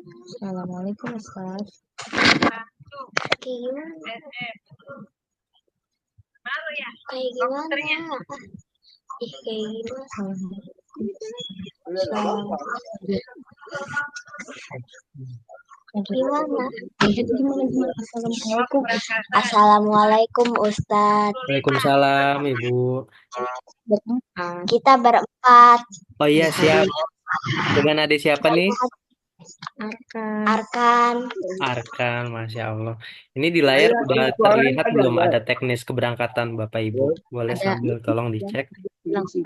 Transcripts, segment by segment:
Assalamualaikum Ustaz. Kayak gimana? Kayak gimana? Assalamualaikum. Assalamualaikum Ustadz. Waalaikumsalam Ibu. Kita berempat. Oh iya siap. Dengan adik siapa nih? Arkan. Arkan, Masya Allah. Ini di layar udah terlihat belum ada teknis keberangkatan Bapak Ibu? Boleh Ada. sambil tolong dicek.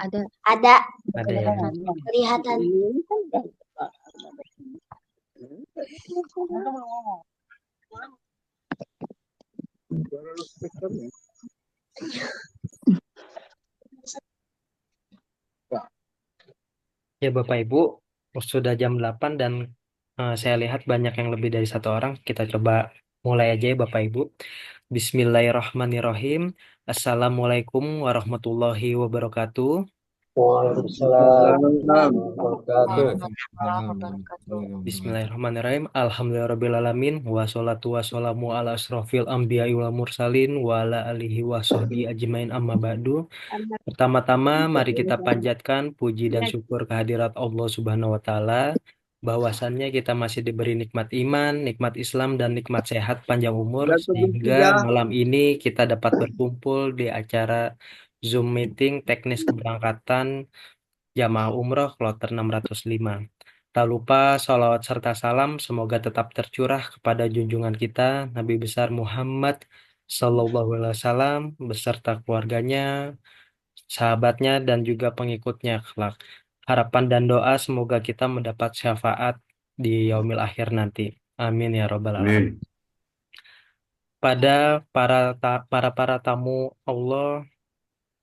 Ada. Ada. Ada ya. Kelihatan. Ya Bapak Ibu, sudah jam 8 dan saya lihat banyak yang lebih dari satu orang. Kita coba mulai aja ya Bapak Ibu. Bismillahirrahmanirrahim. Assalamualaikum warahmatullahi wabarakatuh. Waalaikumsalam warahmatullahi wabarakatuh. Bismillahirrahmanirrahim. Alhamdulillahirrabbilalamin. Wassalatu wassalamu ala asrofil anbiya'i wal mursalin wa ala alihi wa sahbihi ajmain amma ba'du. Pertama-tama mari kita panjatkan puji dan syukur kehadirat Allah Subhanahu wa taala bahwasannya kita masih diberi nikmat iman, nikmat Islam dan nikmat sehat panjang umur sehingga malam ini kita dapat berkumpul di acara Zoom meeting teknis keberangkatan jamaah umroh kloter 605. Tak lupa salawat serta salam semoga tetap tercurah kepada junjungan kita Nabi besar Muhammad Sallallahu Alaihi Wasallam beserta keluarganya, sahabatnya dan juga pengikutnya kelak. Harapan dan doa semoga kita mendapat syafaat di yaumil akhir nanti. Amin ya robbal alamin. Pada para tamu Allah,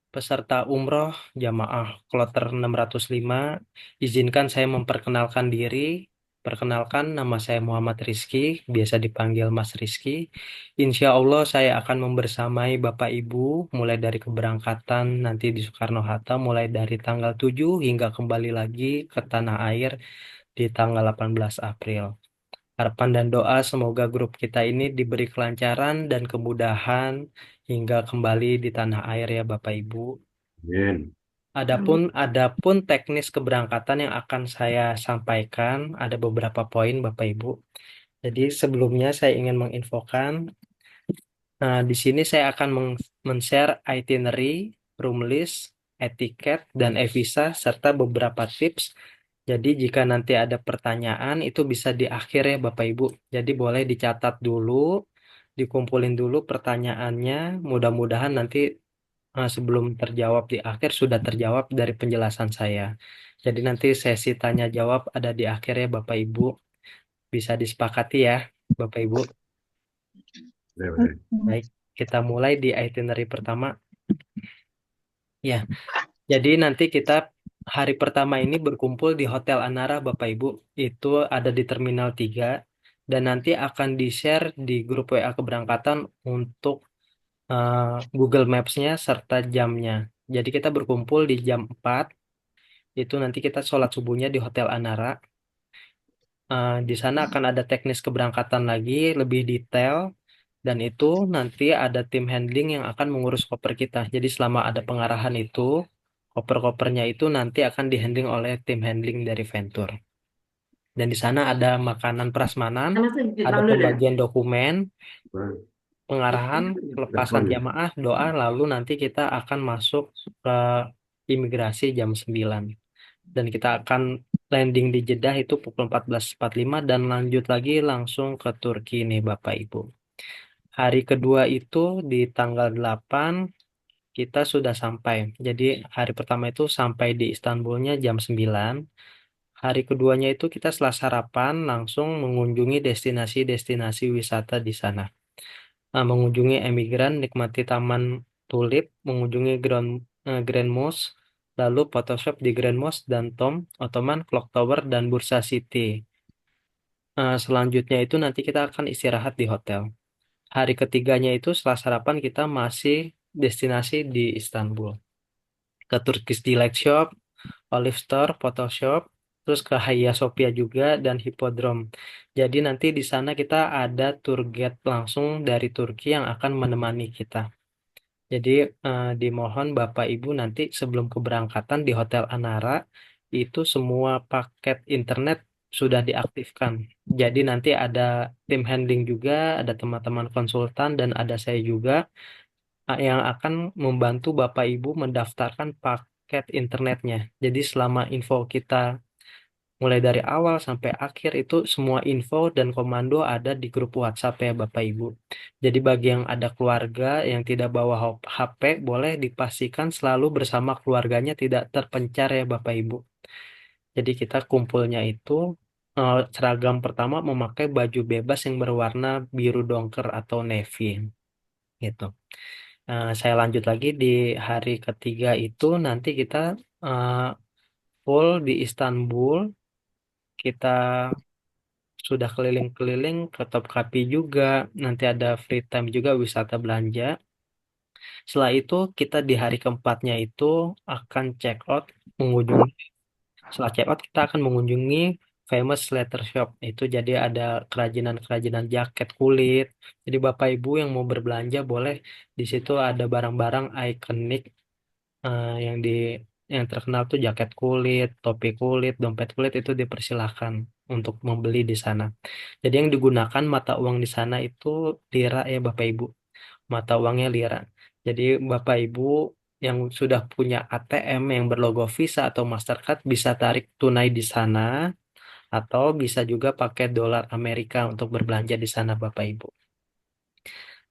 peserta umroh jamaah kloter 605, izinkan saya memperkenalkan diri. Perkenalkan, nama saya Muhammad Rizky, biasa dipanggil Mas Rizky. Insya Allah saya akan membersamai Bapak Ibu mulai dari keberangkatan nanti di Soekarno-Hatta, mulai dari tanggal 7 hingga kembali lagi ke tanah air di tanggal 18 April. Harapan dan doa semoga grup kita ini diberi kelancaran dan kemudahan hingga kembali di tanah air ya Bapak Ibu. Adapun teknis keberangkatan yang akan saya sampaikan ada beberapa poin Bapak Ibu. Jadi sebelumnya saya ingin menginfokan, di sini saya akan men-share itinerary, room list, etiket, dan e-visa serta beberapa tips. Jadi jika nanti ada pertanyaan itu bisa di akhir ya Bapak Ibu. Jadi boleh dicatat dulu, dikumpulin dulu pertanyaannya. Mudah-mudahan nanti sebelum terjawab di akhir sudah terjawab dari penjelasan saya. Jadi nanti sesi tanya jawab ada di akhir ya Bapak Ibu. Bisa disepakati ya Bapak Ibu. Baik, kita mulai di itinerary pertama. Ya, jadi nanti kita hari pertama ini berkumpul di Hotel Anara Bapak Ibu. Itu ada di Terminal 3 dan nanti akan di-share di grup WA keberangkatan untuk Google Maps-nya serta jamnya. Jadi kita berkumpul di jam 4. Itu nanti kita sholat subuhnya di Hotel Anara. Di sana akan ada teknis keberangkatan lagi lebih detail dan itu nanti ada tim handling yang akan mengurus koper kita. Jadi selama ada pengarahan itu, koper-kopernya itu nanti akan dihandling oleh tim handling dari Venture. Dan di sana ada makanan prasmanan, ada pembagian dokumen, pengarahan, pelepasan jamaah, doa, lalu nanti kita akan masuk ke imigrasi jam 9. Dan kita akan landing di Jeddah itu pukul 14.45 dan lanjut lagi langsung ke Turki nih Bapak Ibu. Hari kedua itu di tanggal 8 kita sudah sampai. Jadi hari pertama itu sampai di Istanbulnya jam 9. Hari keduanya itu kita setelah sarapan langsung mengunjungi destinasi-destinasi wisata di sana. Mengunjungi emigran, nikmati Taman Tulip, mengunjungi Grand Mosque, lalu Photoshop di Grand Mosque dan Ottoman Clock Tower dan Bursa City. Selanjutnya itu nanti kita akan istirahat di hotel. Hari ketiganya itu setelah sarapan kita masih destinasi di Istanbul. Ke Turkish Delight Shop, Olive Store, Photoshop, terus ke Hagia Sophia juga dan Hippodrome. Jadi nanti di sana kita ada tour guide langsung dari Turki yang akan menemani kita. Jadi dimohon Bapak Ibu nanti sebelum keberangkatan di Hotel Anara itu semua paket internet sudah diaktifkan. Jadi nanti ada tim handling juga, ada teman-teman konsultan dan ada saya juga yang akan membantu Bapak Ibu mendaftarkan paket internetnya. Jadi selama info kita mulai dari awal sampai akhir itu semua info dan komando ada di grup WhatsApp ya Bapak Ibu. Jadi bagi yang ada keluarga yang tidak bawa HP, boleh dipastikan selalu bersama keluarganya tidak terpencar ya Bapak Ibu. Jadi kita kumpulnya itu seragam pertama memakai baju bebas yang berwarna biru dongker atau navy gitu. Saya lanjut lagi di hari ketiga itu nanti kita eh, full di Istanbul. Kita sudah keliling-keliling ke Topkapi juga, nanti ada free time juga wisata belanja. Setelah itu kita di hari keempatnya itu akan check out mengunjungi. Setelah check out kita akan mengunjungi famous leather shop. Itu jadi ada kerajinan-kerajinan jaket kulit. Jadi Bapak Ibu yang mau berbelanja boleh di situ ada barang-barang ikonik yang yang terkenal tuh jaket kulit, topi kulit, dompet kulit itu dipersilahkan untuk membeli di sana. Jadi yang digunakan mata uang di sana itu lira ya Bapak Ibu. Mata uangnya lira. Jadi Bapak Ibu yang sudah punya ATM yang berlogo Visa atau Mastercard bisa tarik tunai di sana atau bisa juga pakai dolar Amerika untuk berbelanja di sana Bapak Ibu.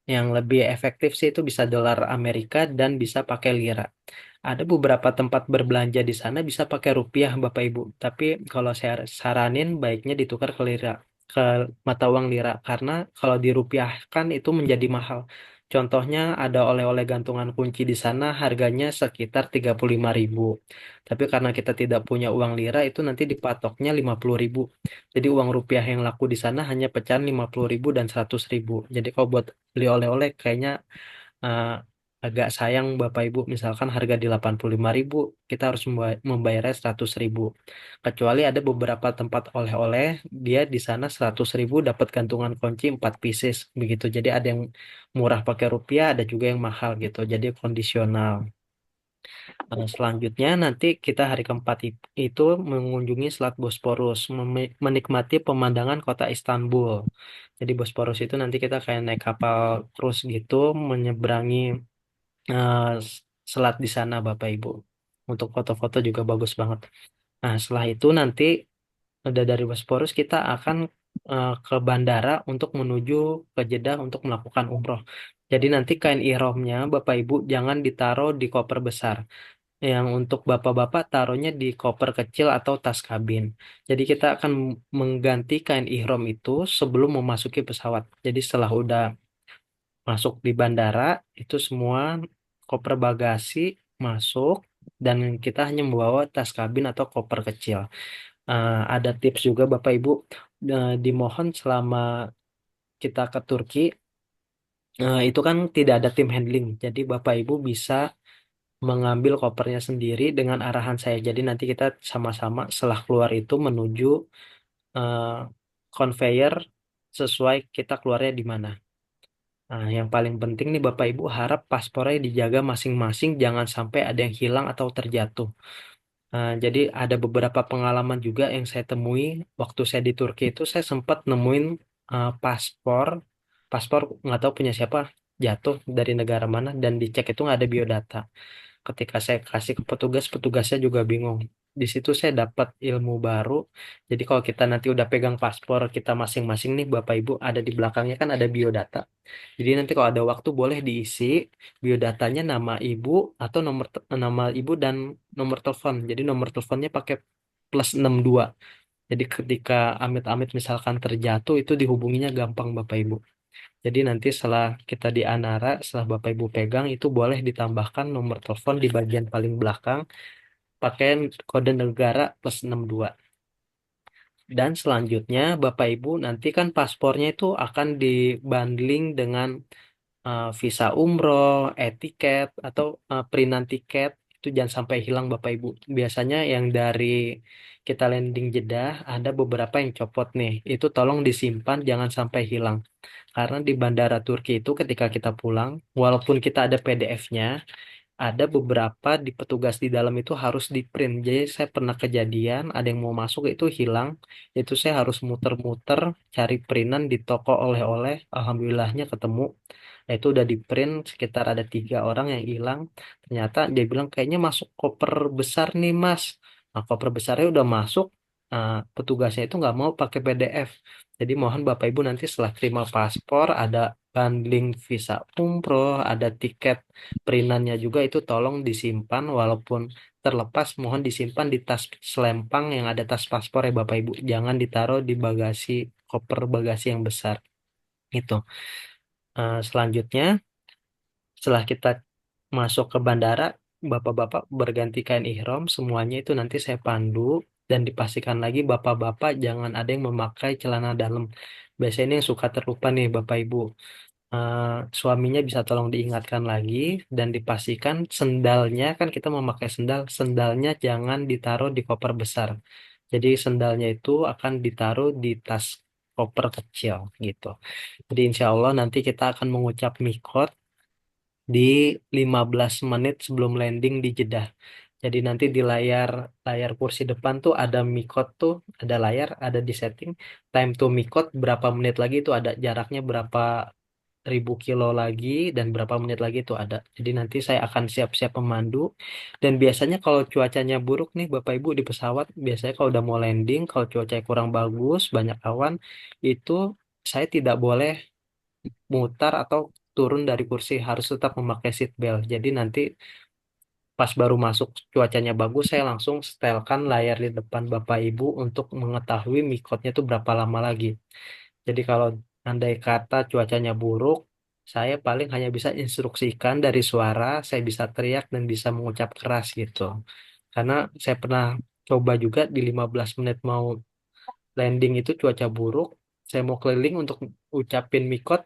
Yang lebih efektif sih itu bisa dolar Amerika dan bisa pakai lira. Ada beberapa tempat berbelanja di sana bisa pakai rupiah Bapak Ibu. Tapi kalau saya saranin baiknya ditukar ke lira, ke mata uang lira. Karena kalau dirupiahkan itu menjadi mahal. Contohnya ada oleh-oleh gantungan kunci di sana harganya sekitar 35.000. Tapi karena kita tidak punya uang lira itu nanti dipatoknya 50.000. Jadi uang rupiah yang laku di sana hanya pecahan 50.000 dan 100.000. Jadi kalau buat beli oleh-oleh kayaknya eh, agak sayang Bapak Ibu. Misalkan harga di 85.000, kita harus membayarnya 100.000. Kecuali ada beberapa tempat oleh-oleh, dia di sana 100.000 dapat gantungan kunci 4 pieces begitu. Jadi ada yang murah pakai rupiah, ada juga yang mahal gitu. Jadi kondisional. Selanjutnya nanti kita hari keempat itu mengunjungi Selat Bosporus, menikmati pemandangan kota Istanbul. Jadi Bosporus itu nanti kita kayak naik kapal terus gitu menyeberangi eh, selat di sana Bapak Ibu. Untuk foto-foto juga bagus banget. Nah, setelah itu nanti udah dari Bosporus kita akan ke bandara untuk menuju ke Jeddah untuk melakukan umroh. Jadi nanti kain ihramnya Bapak Ibu jangan ditaruh di koper besar. Yang untuk bapak-bapak taruhnya di koper kecil atau tas kabin. Jadi kita akan mengganti kain ihram itu sebelum memasuki pesawat. Jadi setelah udah masuk di bandara itu semua koper bagasi masuk dan kita hanya membawa tas kabin atau koper kecil. Ada tips juga Bapak Ibu, dimohon selama kita ke Turki itu kan tidak ada tim handling. Jadi Bapak Ibu bisa mengambil kopernya sendiri dengan arahan saya. Jadi nanti kita sama-sama setelah keluar itu menuju eh, conveyor sesuai kita keluarnya di mana. Nah, yang paling penting nih Bapak Ibu harap paspornya dijaga masing-masing, jangan sampai ada yang hilang atau terjatuh. Jadi ada beberapa pengalaman juga yang saya temui waktu saya di Turki itu saya sempat nemuin paspor, paspor nggak tahu punya siapa jatuh dari negara mana dan dicek itu nggak ada biodata. Ketika saya kasih ke petugas, petugasnya juga bingung. Di situ saya dapat ilmu baru. Jadi kalau kita nanti udah pegang paspor kita masing-masing nih Bapak Ibu, ada di belakangnya kan ada biodata. Jadi nanti kalau ada waktu boleh diisi biodatanya nama ibu atau nama ibu dan nomor telepon. Jadi nomor teleponnya pakai +62. Jadi ketika amit-amit misalkan terjatuh itu dihubunginya gampang Bapak Ibu. Jadi nanti setelah kita di Anara, setelah Bapak Ibu pegang itu boleh ditambahkan nomor telepon di bagian paling belakang pakai kode negara +62. Dan selanjutnya Bapak Ibu nanti kan paspornya itu akan dibundling dengan visa umroh, etiket atau printan tiket itu jangan sampai hilang Bapak Ibu. Biasanya yang dari kita landing Jeddah ada beberapa yang copot nih. Itu tolong disimpan jangan sampai hilang. Karena di bandara Turki itu ketika kita pulang, walaupun kita ada PDF-nya, ada beberapa di petugas di dalam itu harus di print. Jadi saya pernah kejadian ada yang mau masuk itu hilang, itu saya harus muter-muter cari printan di toko oleh-oleh. Alhamdulillahnya ketemu. Nah, itu udah di print sekitar ada 3 orang yang hilang. Ternyata dia bilang kayaknya masuk koper besar nih Mas. Nah koper besarnya udah masuk. Petugasnya itu nggak mau pakai PDF. Jadi mohon Bapak Ibu nanti setelah terima paspor ada bundling visa umroh, ada tiket perintannya juga itu tolong disimpan walaupun terlepas mohon disimpan di tas selempang yang ada tas paspor ya Bapak Ibu. Jangan ditaruh di bagasi koper bagasi yang besar. Itu. Selanjutnya setelah kita masuk ke bandara, Bapak-bapak berganti kain ihram, semuanya itu nanti saya pandu dan dipastikan lagi Bapak-bapak jangan ada yang memakai celana dalam. Biasanya ini yang suka terlupa nih Bapak Ibu. eh, Suaminya bisa tolong diingatkan lagi dan dipastikan sendalnya kan kita memakai sendal, sendalnya jangan ditaruh di koper besar. Jadi sendalnya itu akan ditaruh di tas koper kecil gitu. Jadi insya Allah nanti kita akan mengucap mikot di 15 menit sebelum landing di Jeddah. Jadi nanti di layar layar kursi depan tuh ada mikot tuh, ada layar, ada di setting time to mikot berapa menit lagi itu ada jaraknya berapa ribu kilo lagi dan berapa menit lagi itu ada. Jadi nanti saya akan siap-siap pemandu dan biasanya kalau cuacanya buruk nih Bapak Ibu di pesawat, biasanya kalau udah mau landing, kalau cuacanya kurang bagus, banyak awan, itu saya tidak boleh mutar atau turun dari kursi, harus tetap memakai seat belt. Jadi nanti pas baru masuk cuacanya bagus, saya langsung setelkan layar di depan Bapak Ibu untuk mengetahui mikotnya itu berapa lama lagi. Jadi kalau andai kata cuacanya buruk, saya paling hanya bisa instruksikan dari suara, saya bisa teriak dan bisa mengucap keras gitu. Karena saya pernah coba juga di 15 menit mau landing itu cuaca buruk, saya mau keliling untuk ucapin mikot,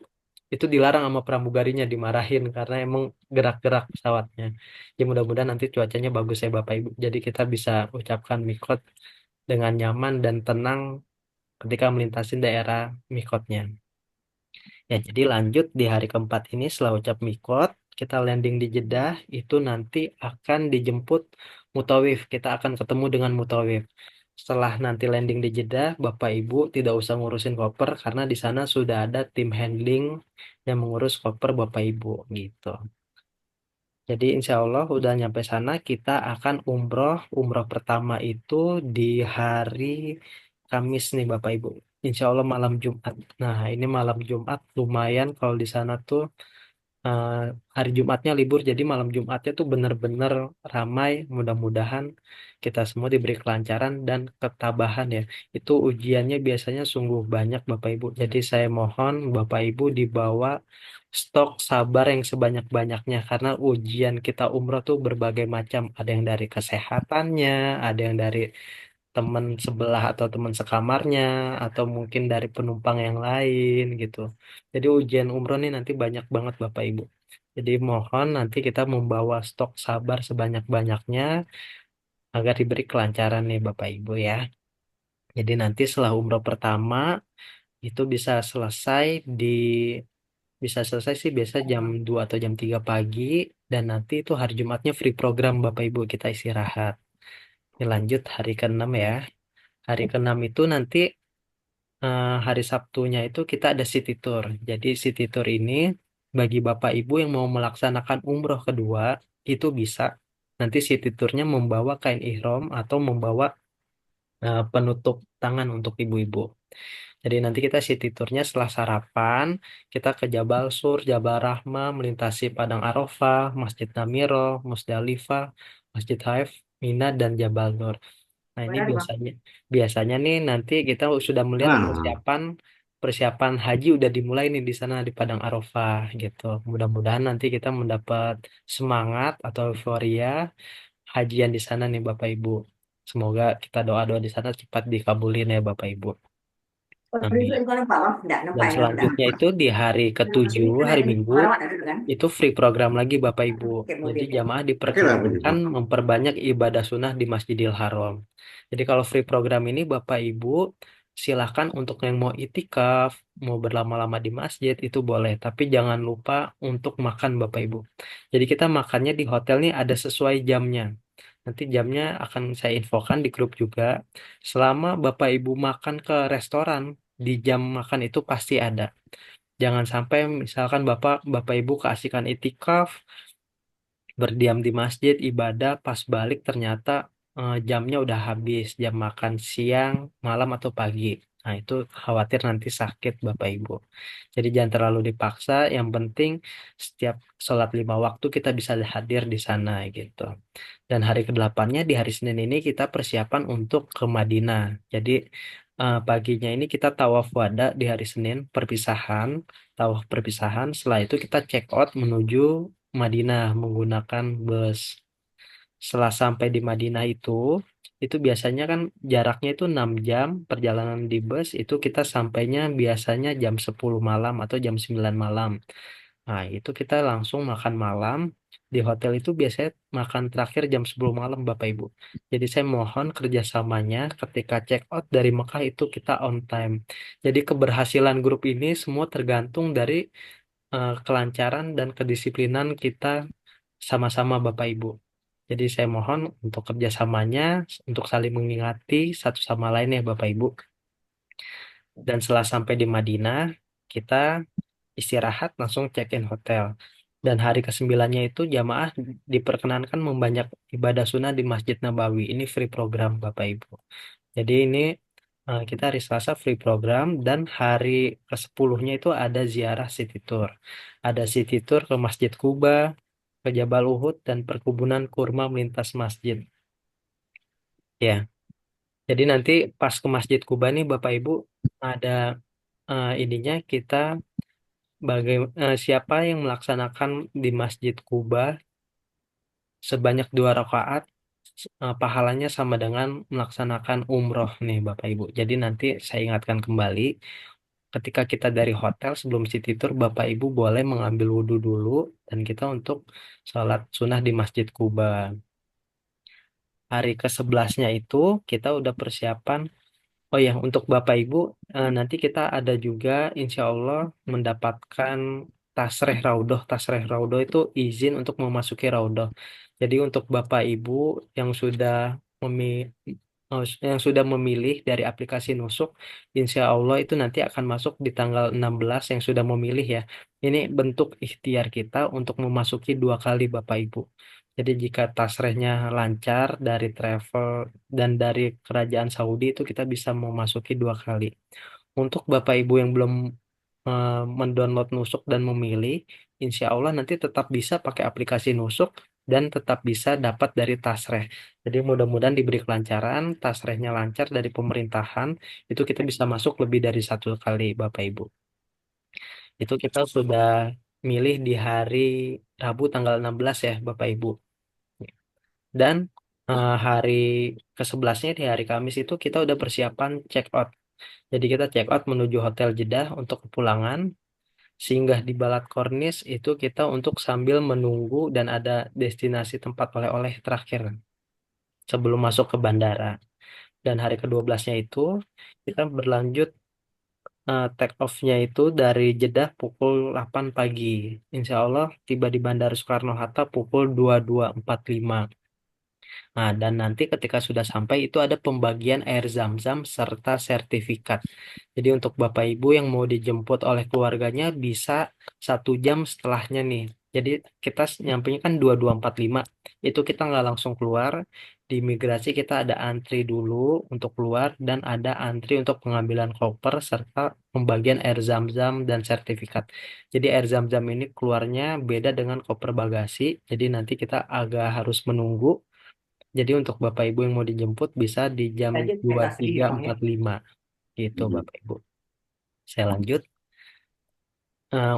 itu dilarang sama pramugarinya, dimarahin karena emang gerak-gerak pesawatnya. Ya mudah-mudahan nanti cuacanya bagus ya Bapak Ibu. Jadi kita bisa ucapkan mikot dengan nyaman dan tenang ketika melintasi daerah mikotnya. Ya, jadi lanjut di hari keempat ini setelah ucap mikot, kita landing di Jeddah, itu nanti akan dijemput mutawif. Kita akan ketemu dengan mutawif. Setelah nanti landing di Jeddah, Bapak Ibu tidak usah ngurusin koper karena di sana sudah ada tim handling yang mengurus koper Bapak Ibu gitu. Jadi insya Allah udah nyampe sana kita akan umroh. Umroh pertama itu di hari Kamis nih Bapak Ibu. Insya Allah malam Jumat. Nah ini malam Jumat lumayan kalau di sana tuh eh, hari Jumatnya libur. Jadi malam Jumatnya tuh bener-bener ramai. Mudah-mudahan kita semua diberi kelancaran dan ketabahan ya. Itu ujiannya biasanya sungguh banyak Bapak Ibu. Jadi saya mohon Bapak Ibu dibawa stok sabar yang sebanyak-banyaknya karena ujian kita umroh tuh berbagai macam. Ada yang dari kesehatannya, ada yang dari teman sebelah atau teman sekamarnya, atau mungkin dari penumpang yang lain gitu. Jadi ujian umroh nih nanti banyak banget Bapak Ibu. Jadi mohon nanti kita membawa stok sabar sebanyak-banyaknya agar diberi kelancaran nih Bapak Ibu ya. Jadi nanti setelah umroh pertama itu di bisa selesai sih biasa jam 2 atau jam 3 pagi dan nanti itu hari Jumatnya free program Bapak Ibu kita istirahat. Ini lanjut hari ke-6 ya. Hari ke-6 itu nanti hari Sabtunya itu kita ada city tour. Jadi city tour ini bagi Bapak Ibu yang mau melaksanakan umroh kedua itu bisa. Nanti city tournya membawa kain ihram atau membawa penutup tangan untuk ibu-ibu. Jadi nanti kita city tournya setelah sarapan, kita ke Jabal Sur, Jabal Rahmah, melintasi Padang Arafah, Masjid Namiro, Musdalifah, Masjid Haif, Mina, dan Jabal Nur. Nah, ini biasanya biasanya nih nanti kita sudah melihat persiapan persiapan haji udah dimulai nih di sana di Padang Arafah gitu. Mudah-mudahan nanti kita mendapat semangat atau euforia hajian di sana nih Bapak Ibu. Semoga kita doa-doa di sana cepat dikabulin ya Bapak Ibu. Nah, dan selanjutnya itu di hari ketujuh, hari Minggu, itu free program lagi Bapak Ibu. Jadi jamaah diperkenankan memperbanyak ibadah sunnah di Masjidil Haram. Jadi kalau free program ini Bapak Ibu silahkan untuk yang mau itikaf, mau berlama-lama di masjid itu boleh. Tapi jangan lupa untuk makan Bapak Ibu. Jadi kita makannya di hotel nih ada sesuai jamnya. Nanti jamnya akan saya infokan di grup juga. Selama Bapak Ibu makan ke restoran, di jam makan itu pasti ada. Jangan sampai misalkan Bapak Bapak Ibu keasikan itikaf, berdiam di masjid, ibadah, pas balik ternyata jamnya udah habis, jam makan siang, malam atau pagi. Nah, itu khawatir nanti sakit Bapak Ibu. Jadi jangan terlalu dipaksa, yang penting setiap sholat 5 waktu kita bisa hadir di sana gitu. Dan hari ke-8-nya di hari Senin ini kita persiapan untuk ke Madinah. Jadi paginya ini kita tawaf wada di hari Senin, perpisahan, tawaf perpisahan. Setelah itu kita check out menuju Madinah menggunakan bus. Setelah sampai di Madinah itu biasanya kan jaraknya itu 6 jam perjalanan di bus itu kita sampainya biasanya jam 10 malam atau jam 9 malam. Nah, itu kita langsung makan malam. Di hotel itu biasanya makan terakhir jam 10 malam, Bapak Ibu. Jadi saya mohon kerjasamanya ketika check out dari Mekah itu kita on time. Jadi keberhasilan grup ini semua tergantung dari kelancaran dan kedisiplinan kita sama-sama Bapak Ibu. Jadi saya mohon untuk kerjasamanya, untuk saling mengingati satu sama lain ya Bapak Ibu. Dan setelah sampai di Madinah, kita istirahat langsung check-in hotel. Dan hari ke-9-nya itu jamaah diperkenankan membanyak ibadah sunnah di Masjid Nabawi. Ini free program Bapak Ibu. Jadi ini kita hari Selasa free program dan hari ke-10-nya itu ada ziarah city tour. Ada city tour ke Masjid Kuba, ke Jabal Uhud dan perkebunan kurma melintas masjid. Ya, jadi nanti pas ke Masjid Kuba nih Bapak Ibu ada ininya kita siapa yang melaksanakan di Masjid Kuba sebanyak 2 rakaat pahalanya sama dengan melaksanakan umroh nih Bapak Ibu. Jadi nanti saya ingatkan kembali ketika kita dari hotel sebelum city tour Bapak Ibu boleh mengambil wudhu dulu dan kita untuk sholat sunnah di Masjid Kuba. Hari ke-11-nya itu kita udah persiapan. Oh ya, untuk Bapak Ibu, nanti kita ada juga insya Allah mendapatkan tasreh raudhoh. Tasreh raudhoh itu izin untuk memasuki raudhoh. Jadi untuk Bapak Ibu yang sudah memi- yang sudah memilih dari aplikasi Nusuk, insya Allah itu nanti akan masuk di tanggal 16 yang sudah memilih ya. Ini bentuk ikhtiar kita untuk memasuki 2 kali Bapak Ibu. Jadi jika tasrehnya lancar dari travel dan dari kerajaan Saudi itu kita bisa memasuki 2 kali. Untuk Bapak Ibu yang belum mendownload Nusuk dan memilih, insya Allah nanti tetap bisa pakai aplikasi Nusuk dan tetap bisa dapat dari tasreh. Jadi mudah-mudahan diberi kelancaran, tasrehnya lancar dari pemerintahan, itu kita bisa masuk lebih dari 1 kali Bapak Ibu. Itu kita sudah milih di hari Rabu tanggal 16 ya Bapak Ibu. Dan hari ke-11-nya di hari Kamis itu kita udah persiapan check out. Jadi kita check out menuju Hotel Jeddah untuk kepulangan. Singgah di Balat Kornis itu kita untuk sambil menunggu dan ada destinasi tempat oleh-oleh terakhir sebelum masuk ke bandara. Dan hari ke-12-nya itu kita berlanjut take off-nya itu dari Jeddah pukul 8 pagi. Insya Allah tiba di Bandara Soekarno-Hatta pukul 22.45. Nah, dan nanti ketika sudah sampai itu ada pembagian air zam-zam serta sertifikat. Jadi untuk Bapak Ibu yang mau dijemput oleh keluarganya bisa 1 jam setelahnya nih. Jadi kita nyampainya kan 22.45. Itu kita nggak langsung keluar. Di imigrasi kita ada antri dulu untuk keluar dan ada antri untuk pengambilan koper serta pembagian air zam-zam dan sertifikat. Jadi air zam-zam ini keluarnya beda dengan koper bagasi. Jadi nanti kita agak harus menunggu. Jadi untuk Bapak Ibu yang mau dijemput bisa di jam 23.45 gitu Bapak Ibu. Saya lanjut.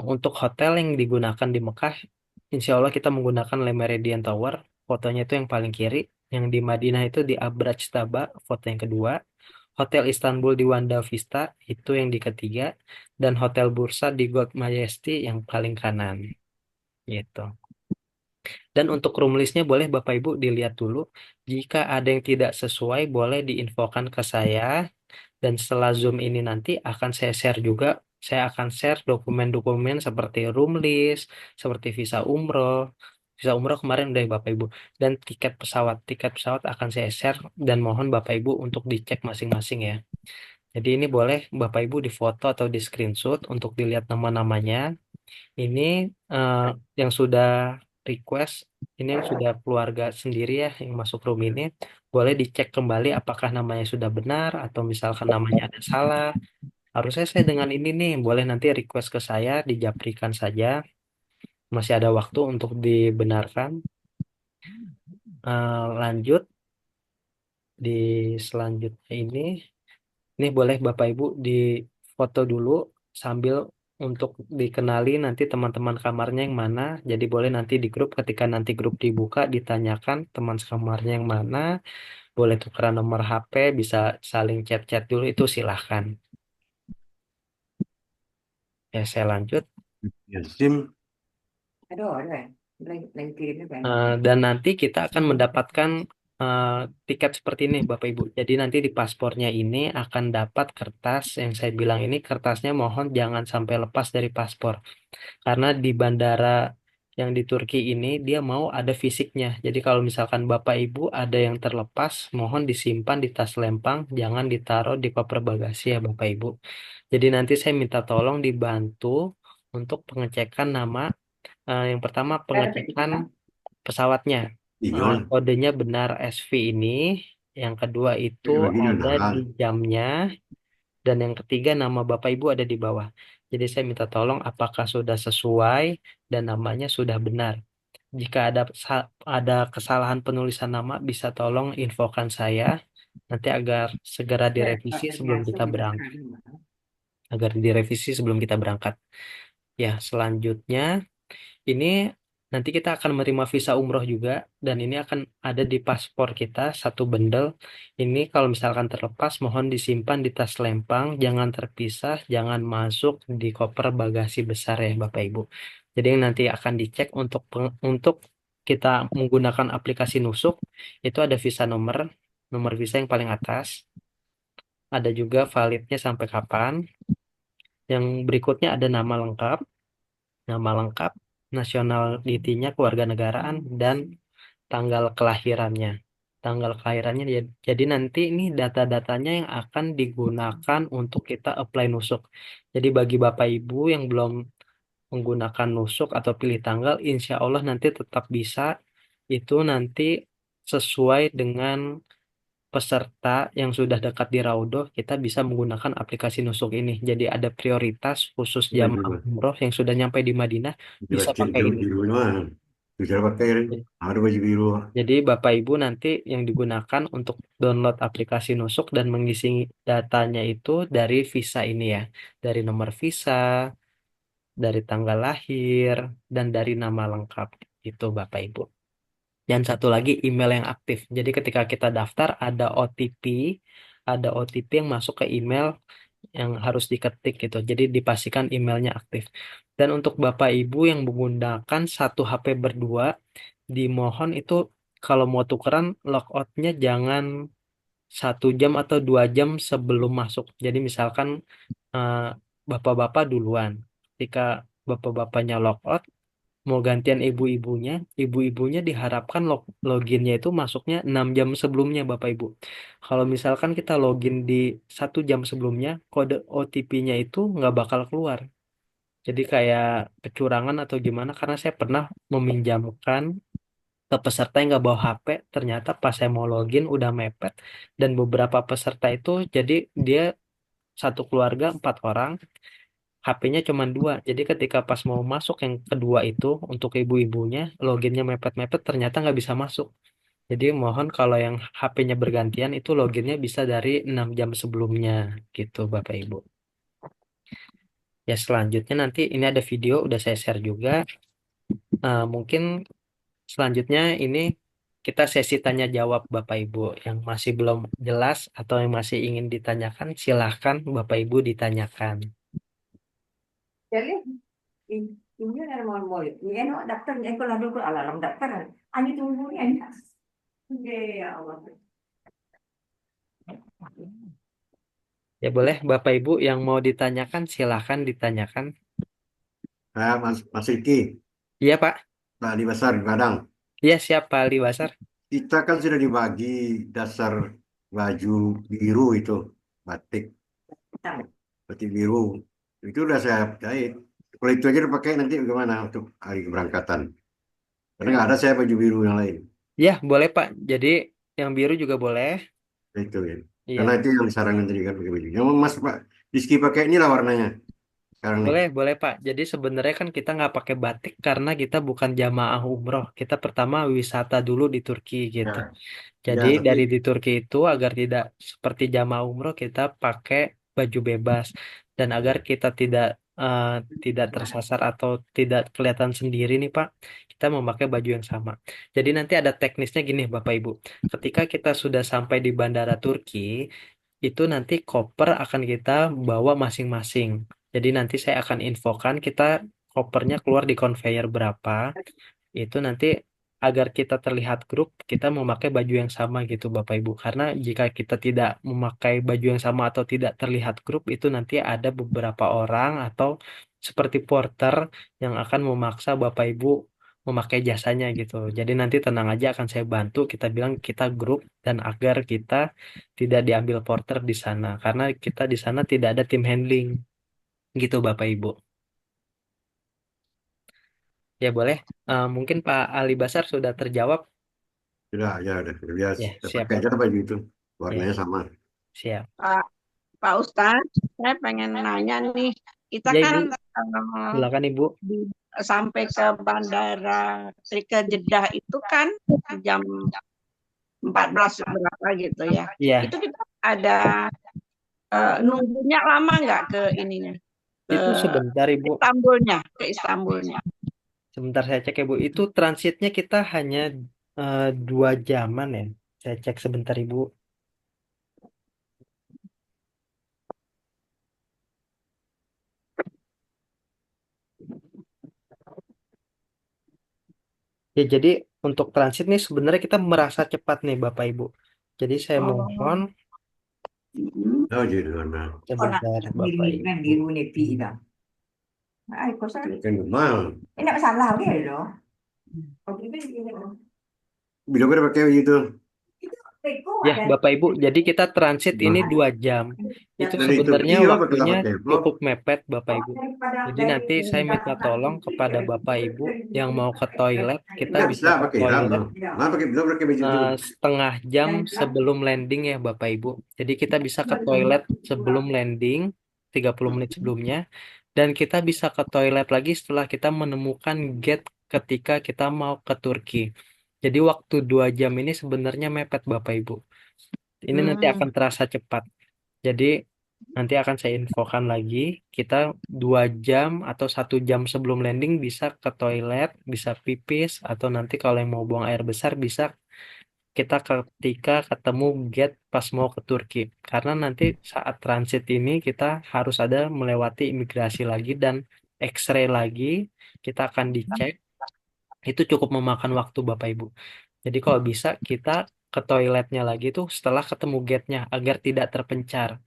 Untuk hotel yang digunakan di Mekah, insya Allah kita menggunakan Le Méridien Tower. Fotonya itu yang paling kiri. Yang di Madinah itu di Abraj Taba, foto yang kedua. Hotel Istanbul di Wanda Vista itu yang di ketiga, dan Hotel Bursa di Gold Majesty yang paling kanan gitu. Dan untuk room listnya boleh Bapak Ibu dilihat dulu. Jika ada yang tidak sesuai boleh diinfokan ke saya. Dan setelah Zoom ini nanti akan saya share juga. Saya akan share dokumen-dokumen seperti room list, seperti visa umroh. Visa umroh kemarin dari Bapak Ibu. Dan tiket pesawat. Tiket pesawat akan saya share dan mohon Bapak Ibu untuk dicek masing-masing ya. Jadi ini boleh Bapak Ibu difoto atau di screenshot untuk dilihat nama-namanya. Ini eh, yang sudah request, ini yang sudah keluarga sendiri ya yang masuk room ini, boleh dicek kembali apakah namanya sudah benar atau misalkan namanya ada salah. Harusnya saya dengan ini nih, boleh nanti request ke saya, dijaprikan saja. Masih ada waktu untuk dibenarkan. Lanjut di selanjutnya ini boleh Bapak Ibu di foto dulu sambil untuk dikenali nanti teman-teman kamarnya yang mana. Jadi boleh nanti di grup ketika nanti grup dibuka ditanyakan teman kamarnya yang mana. Boleh tukeran nomor HP, bisa saling chat-chat dulu itu silahkan. Ya saya lanjut. Ya, SIM. Ada ya. Lagi kirimnya banyak. Dan nanti kita akan mendapatkan eh, tiket seperti ini Bapak Ibu. Jadi nanti di paspornya ini akan dapat kertas yang saya bilang ini kertasnya mohon jangan sampai lepas dari paspor. Karena di bandara yang di Turki ini dia mau ada fisiknya. Jadi kalau misalkan Bapak Ibu ada yang terlepas, mohon disimpan di tas lempang, jangan ditaruh di koper bagasi ya Bapak Ibu. Jadi nanti saya minta tolong dibantu untuk pengecekan nama. Yang pertama pengecekan pesawatnya. Iyon. Kodenya benar SV ini. Yang kedua itu Begini ada nah. di jamnya. Dan yang ketiga nama Bapak Ibu ada di bawah. Jadi saya minta tolong apakah sudah sesuai dan namanya sudah benar. Jika ada kesalahan penulisan nama bisa tolong infokan saya nanti agar segera direvisi sebelum kita berangkat. Agar direvisi sebelum kita berangkat. Ya, selanjutnya ini nanti kita akan menerima visa umroh juga dan ini akan ada di paspor kita satu bundle. Ini kalau misalkan terlepas mohon disimpan di tas lempang, jangan terpisah, jangan masuk di koper bagasi besar ya Bapak Ibu. Jadi yang nanti akan dicek untuk kita menggunakan aplikasi Nusuk itu ada visa nomor visa yang paling atas, ada juga validnya sampai kapan. Yang berikutnya ada nama lengkap, nasionalitinya kewarganegaraan, dan tanggal kelahirannya. Tanggal kelahirannya jadi nanti ini data-datanya yang akan digunakan untuk kita apply nusuk. Jadi bagi Bapak Ibu yang belum menggunakan nusuk atau pilih tanggal, insya Allah nanti tetap bisa. Itu nanti sesuai dengan peserta yang sudah dekat di Raudoh, kita bisa menggunakan aplikasi Nusuk ini. Jadi ada prioritas khusus jamaah umroh yang sudah nyampe di Madinah bisa pakai ini. Biru mana? Bisa pakai rin. Ada baju biru. Jadi Bapak Ibu nanti yang digunakan untuk download aplikasi Nusuk dan mengisi datanya itu dari visa ini ya. Dari nomor visa, dari tanggal lahir, dan dari nama lengkap. Itu Bapak Ibu. Dan satu lagi email yang aktif. Jadi ketika kita daftar ada OTP yang masuk ke email yang harus diketik gitu. Jadi dipastikan emailnya aktif. Dan untuk Bapak Ibu yang menggunakan satu HP berdua, dimohon itu kalau mau tukeran logoutnya jangan 1 jam atau 2 jam sebelum masuk. Jadi misalkan eh, bapak-bapak duluan. Ketika bapak-bapaknya logout, mau gantian ibu-ibunya diharapkan loginnya itu masuknya 6 jam sebelumnya Bapak Ibu. Kalau misalkan kita login di 1 jam sebelumnya, kode OTP-nya itu nggak bakal keluar. Jadi kayak kecurangan atau gimana, karena saya pernah meminjamkan ke peserta yang nggak bawa HP, ternyata pas saya mau login udah mepet, dan beberapa peserta itu jadi dia satu keluarga 4 orang, HP-nya cuma dua. Jadi ketika pas mau masuk yang kedua itu untuk ibu-ibunya, loginnya mepet-mepet ternyata nggak bisa masuk. Jadi mohon kalau yang HP-nya bergantian itu loginnya bisa dari 6 jam sebelumnya gitu Bapak Ibu. Ya selanjutnya nanti ini ada video udah saya share juga. Mungkin selanjutnya ini kita sesi tanya jawab Bapak Ibu. Yang masih belum jelas atau yang masih ingin ditanyakan, silahkan Bapak Ibu ditanyakan. Jadi ini ada mau ini enak daftarnya kalau ada ke alarm daftaran. Ani tunggu ni ani. Ya Allah. Ya boleh Bapak Ibu yang mau ditanyakan, silahkan ditanyakan. Mas Riki, Iya Pak. Pak Ali Basar di Padang. Iya siap Pak Ali Basar. Kita kan sudah dibagi dasar baju biru itu, batik, batik biru. Itu udah saya jahit. Kalau itu aja dipakai nanti bagaimana untuk hari keberangkatan? Karena nggak ada saya baju biru yang lain. Iya boleh Pak. Jadi yang biru juga boleh. Itu ya. Karena Iya. itu yang disarankan tadi kan pakai baju. Yang Mas Pak Rizky pakai inilah warnanya sekarang nih. Boleh Pak. Jadi sebenarnya kan kita nggak pakai batik karena kita bukan jamaah umroh. Kita pertama wisata dulu di Turki gitu. Ya, Jadi ya dari tapi di Turki itu agar tidak seperti jamaah umroh kita pakai baju bebas dan agar kita eh, tidak tersasar atau tidak kelihatan sendiri nih Pak, kita memakai baju yang sama. Jadi nanti ada teknisnya gini Bapak Ibu. Ketika kita sudah sampai di bandara Turki, itu nanti koper akan kita bawa masing-masing. Jadi nanti saya akan infokan kita kopernya keluar di conveyor berapa. Itu nanti agar kita terlihat grup, kita memakai baju yang sama gitu Bapak Ibu. Karena jika kita tidak memakai baju yang sama atau tidak terlihat grup, itu nanti ada beberapa orang atau seperti porter yang akan memaksa Bapak Ibu memakai jasanya gitu. Jadi nanti tenang aja akan saya bantu, kita bilang kita grup dan agar kita tidak diambil porter di sana. Karena kita di sana tidak ada tim handling gitu Bapak Ibu. Ya boleh. Mungkin Pak Ali Basar sudah terjawab. sudah biasa. Ya, Saya siap pakai aja Bapak. baju itu. Ya, Warnanya sama. siap. Pak, Pak Ustadz, saya pengen nanya nih, kita Ya kan Ibu, eh, silakan Ibu. sampai ke bandara ke Jeddah itu kan jam 14 berapa gitu ya. Iya, Itu kita ada nunggunya lama nggak ke ininya, ke itu sebentar Ibu. Istanbulnya. Sebentar saya cek Ibu. Itu transitnya kita hanya 2 jaman ya. Saya cek sebentar Ibu. Ya jadi untuk transit nih sebenarnya kita merasa cepat nih Bapak Ibu. Jadi saya mohon Oh. Mm. Oh, jadi warna. Oh nak sebentar Bapak biru kan Ibu. biru ni pi dah. Ai kau sah. Kan gemar. Ini tak masalah ke loh. Okey ni. Bila pada pakai baju itu. Itu teko Ya ada. Bapak Ibu, jadi kita transit ini 2 jam. Itu Dari sebenarnya Turki apa kita waktunya pakai vlog? cukup mepet Bapak Ibu. Jadi nanti saya minta tolong kepada Bapak Ibu yang mau ke toilet, kita Enggak bisa bisa ke pakai hitam. toilet Nah, pakai baju itu. setengah jam sebelum landing ya Bapak Ibu. Jadi kita bisa ke toilet sebelum landing, 30 menit sebelumnya. Dan kita bisa ke toilet lagi setelah kita menemukan gate ketika kita mau ke Turki. Jadi waktu 2 jam ini sebenarnya mepet Bapak Ibu. Ini nanti akan terasa cepat. Jadi nanti akan saya infokan lagi. Kita 2 jam atau 1 jam sebelum landing bisa ke toilet, bisa pipis, atau nanti kalau yang mau buang air besar bisa kita ketika ketemu gate pas mau ke Turki. Karena nanti saat transit ini kita harus ada melewati imigrasi lagi dan X-ray lagi. Kita akan dicek. Itu cukup memakan waktu Bapak Ibu. Jadi kalau bisa kita ke toiletnya lagi tuh setelah ketemu gate-nya agar tidak terpencar.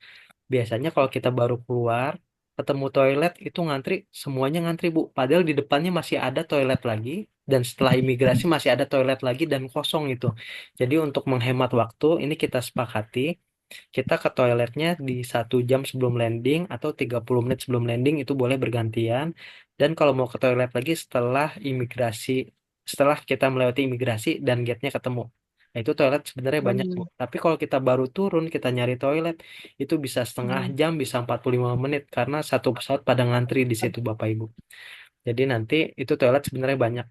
Biasanya kalau kita baru keluar, ketemu toilet itu ngantri, semuanya ngantri Bu. Padahal di depannya masih ada toilet lagi, dan setelah imigrasi masih ada toilet lagi dan kosong itu. Jadi untuk menghemat waktu, ini kita sepakati, kita ke toiletnya di 1 jam sebelum landing atau 30 menit sebelum landing itu boleh bergantian. Dan kalau mau ke toilet lagi setelah kita melewati imigrasi dan gate-nya ketemu. Nah, itu toilet sebenarnya banyak, Bu. Tapi kalau kita baru turun, kita nyari toilet, itu bisa setengah jam, bisa 45 menit, karena satu pesawat pada ngantri di situ, Bapak Ibu. Jadi nanti itu toilet sebenarnya banyak.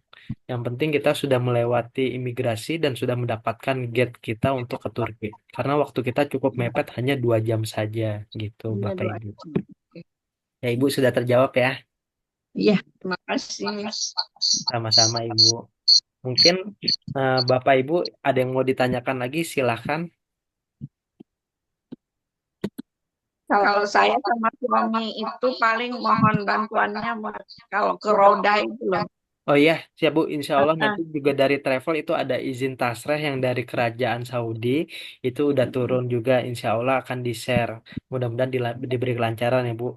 Yang penting kita sudah melewati imigrasi dan sudah mendapatkan gate kita untuk ke Turki. Karena waktu kita cukup mepet, hanya 2 jam saja, gitu, Iya, Bapak 2 Ibu. jam. Oke. Ya, Ibu sudah terjawab ya? Iya, terima kasih. Sama-sama, Ibu. Mungkin Bapak Ibu ada yang mau ditanyakan lagi, silahkan. Kalau saya sama suami itu paling mohon bantuannya kalau ke Roda itu loh. Oh iya, siap Bu. Insya Allah Ah, nanti juga dari travel itu ada izin tasreh yang dari Kerajaan Saudi. Itu udah turun juga, insya Allah akan di-share. Mudah-mudahan diberi kelancaran ya Bu.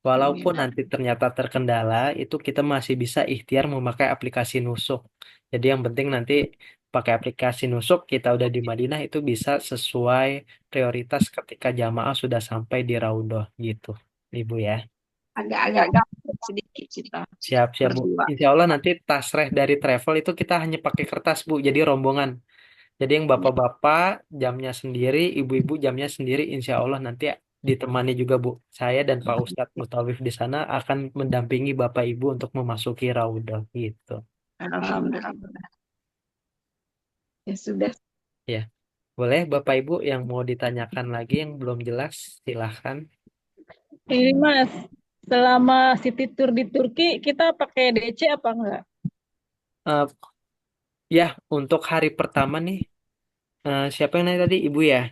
Walaupun amin. nanti ternyata terkendala, itu kita masih bisa ikhtiar memakai aplikasi Nusuk. Jadi yang penting nanti pakai aplikasi Nusuk, kita udah di Madinah itu bisa sesuai prioritas ketika jamaah sudah sampai di Raudhah gitu, Ibu ya. Agak-agak gabut sedikit kita Siap-siap Bu. berdua. Insya Allah nanti tasreh dari travel itu kita hanya pakai kertas Bu, jadi rombongan. Jadi yang bapak-bapak jamnya sendiri, ibu-ibu jamnya sendiri, insya Allah nanti ditemani juga Bu. Saya dan Pak Ustadz Mutawif di sana akan mendampingi Bapak Ibu untuk memasuki Raudhah gitu. Alhamdulillah. Ya sudah. Ya, boleh Bapak Ibu yang mau ditanyakan lagi yang belum jelas, silahkan. Ini Mas, selama city tour di Turki kita pakai DC apa enggak? Eh, ya, untuk hari pertama nih, siapa yang nanya tadi? Ibu ya?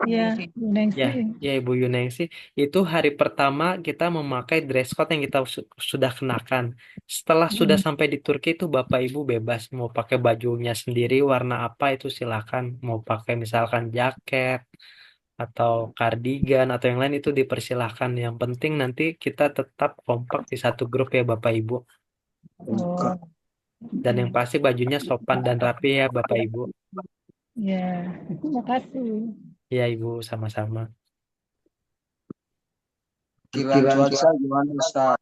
Ya, Bu Nengsi. Ya, ya Ibu Yuningsi, itu hari pertama kita memakai dress code yang kita sudah kenakan. Setelah sudah sampai di Turki itu Bapak Ibu bebas mau pakai bajunya sendiri warna apa itu silakan. Mau pakai misalkan jaket atau kardigan atau yang lain itu dipersilahkan. Yang penting nanti kita tetap kompak di satu grup ya Bapak Ibu. Oh, Dan yang pasti bajunya sopan dan rapi ya Bapak Ibu. ya. Terima kasih. Ya Ibu sama-sama. Kiraan cuaca gimana Ustaz?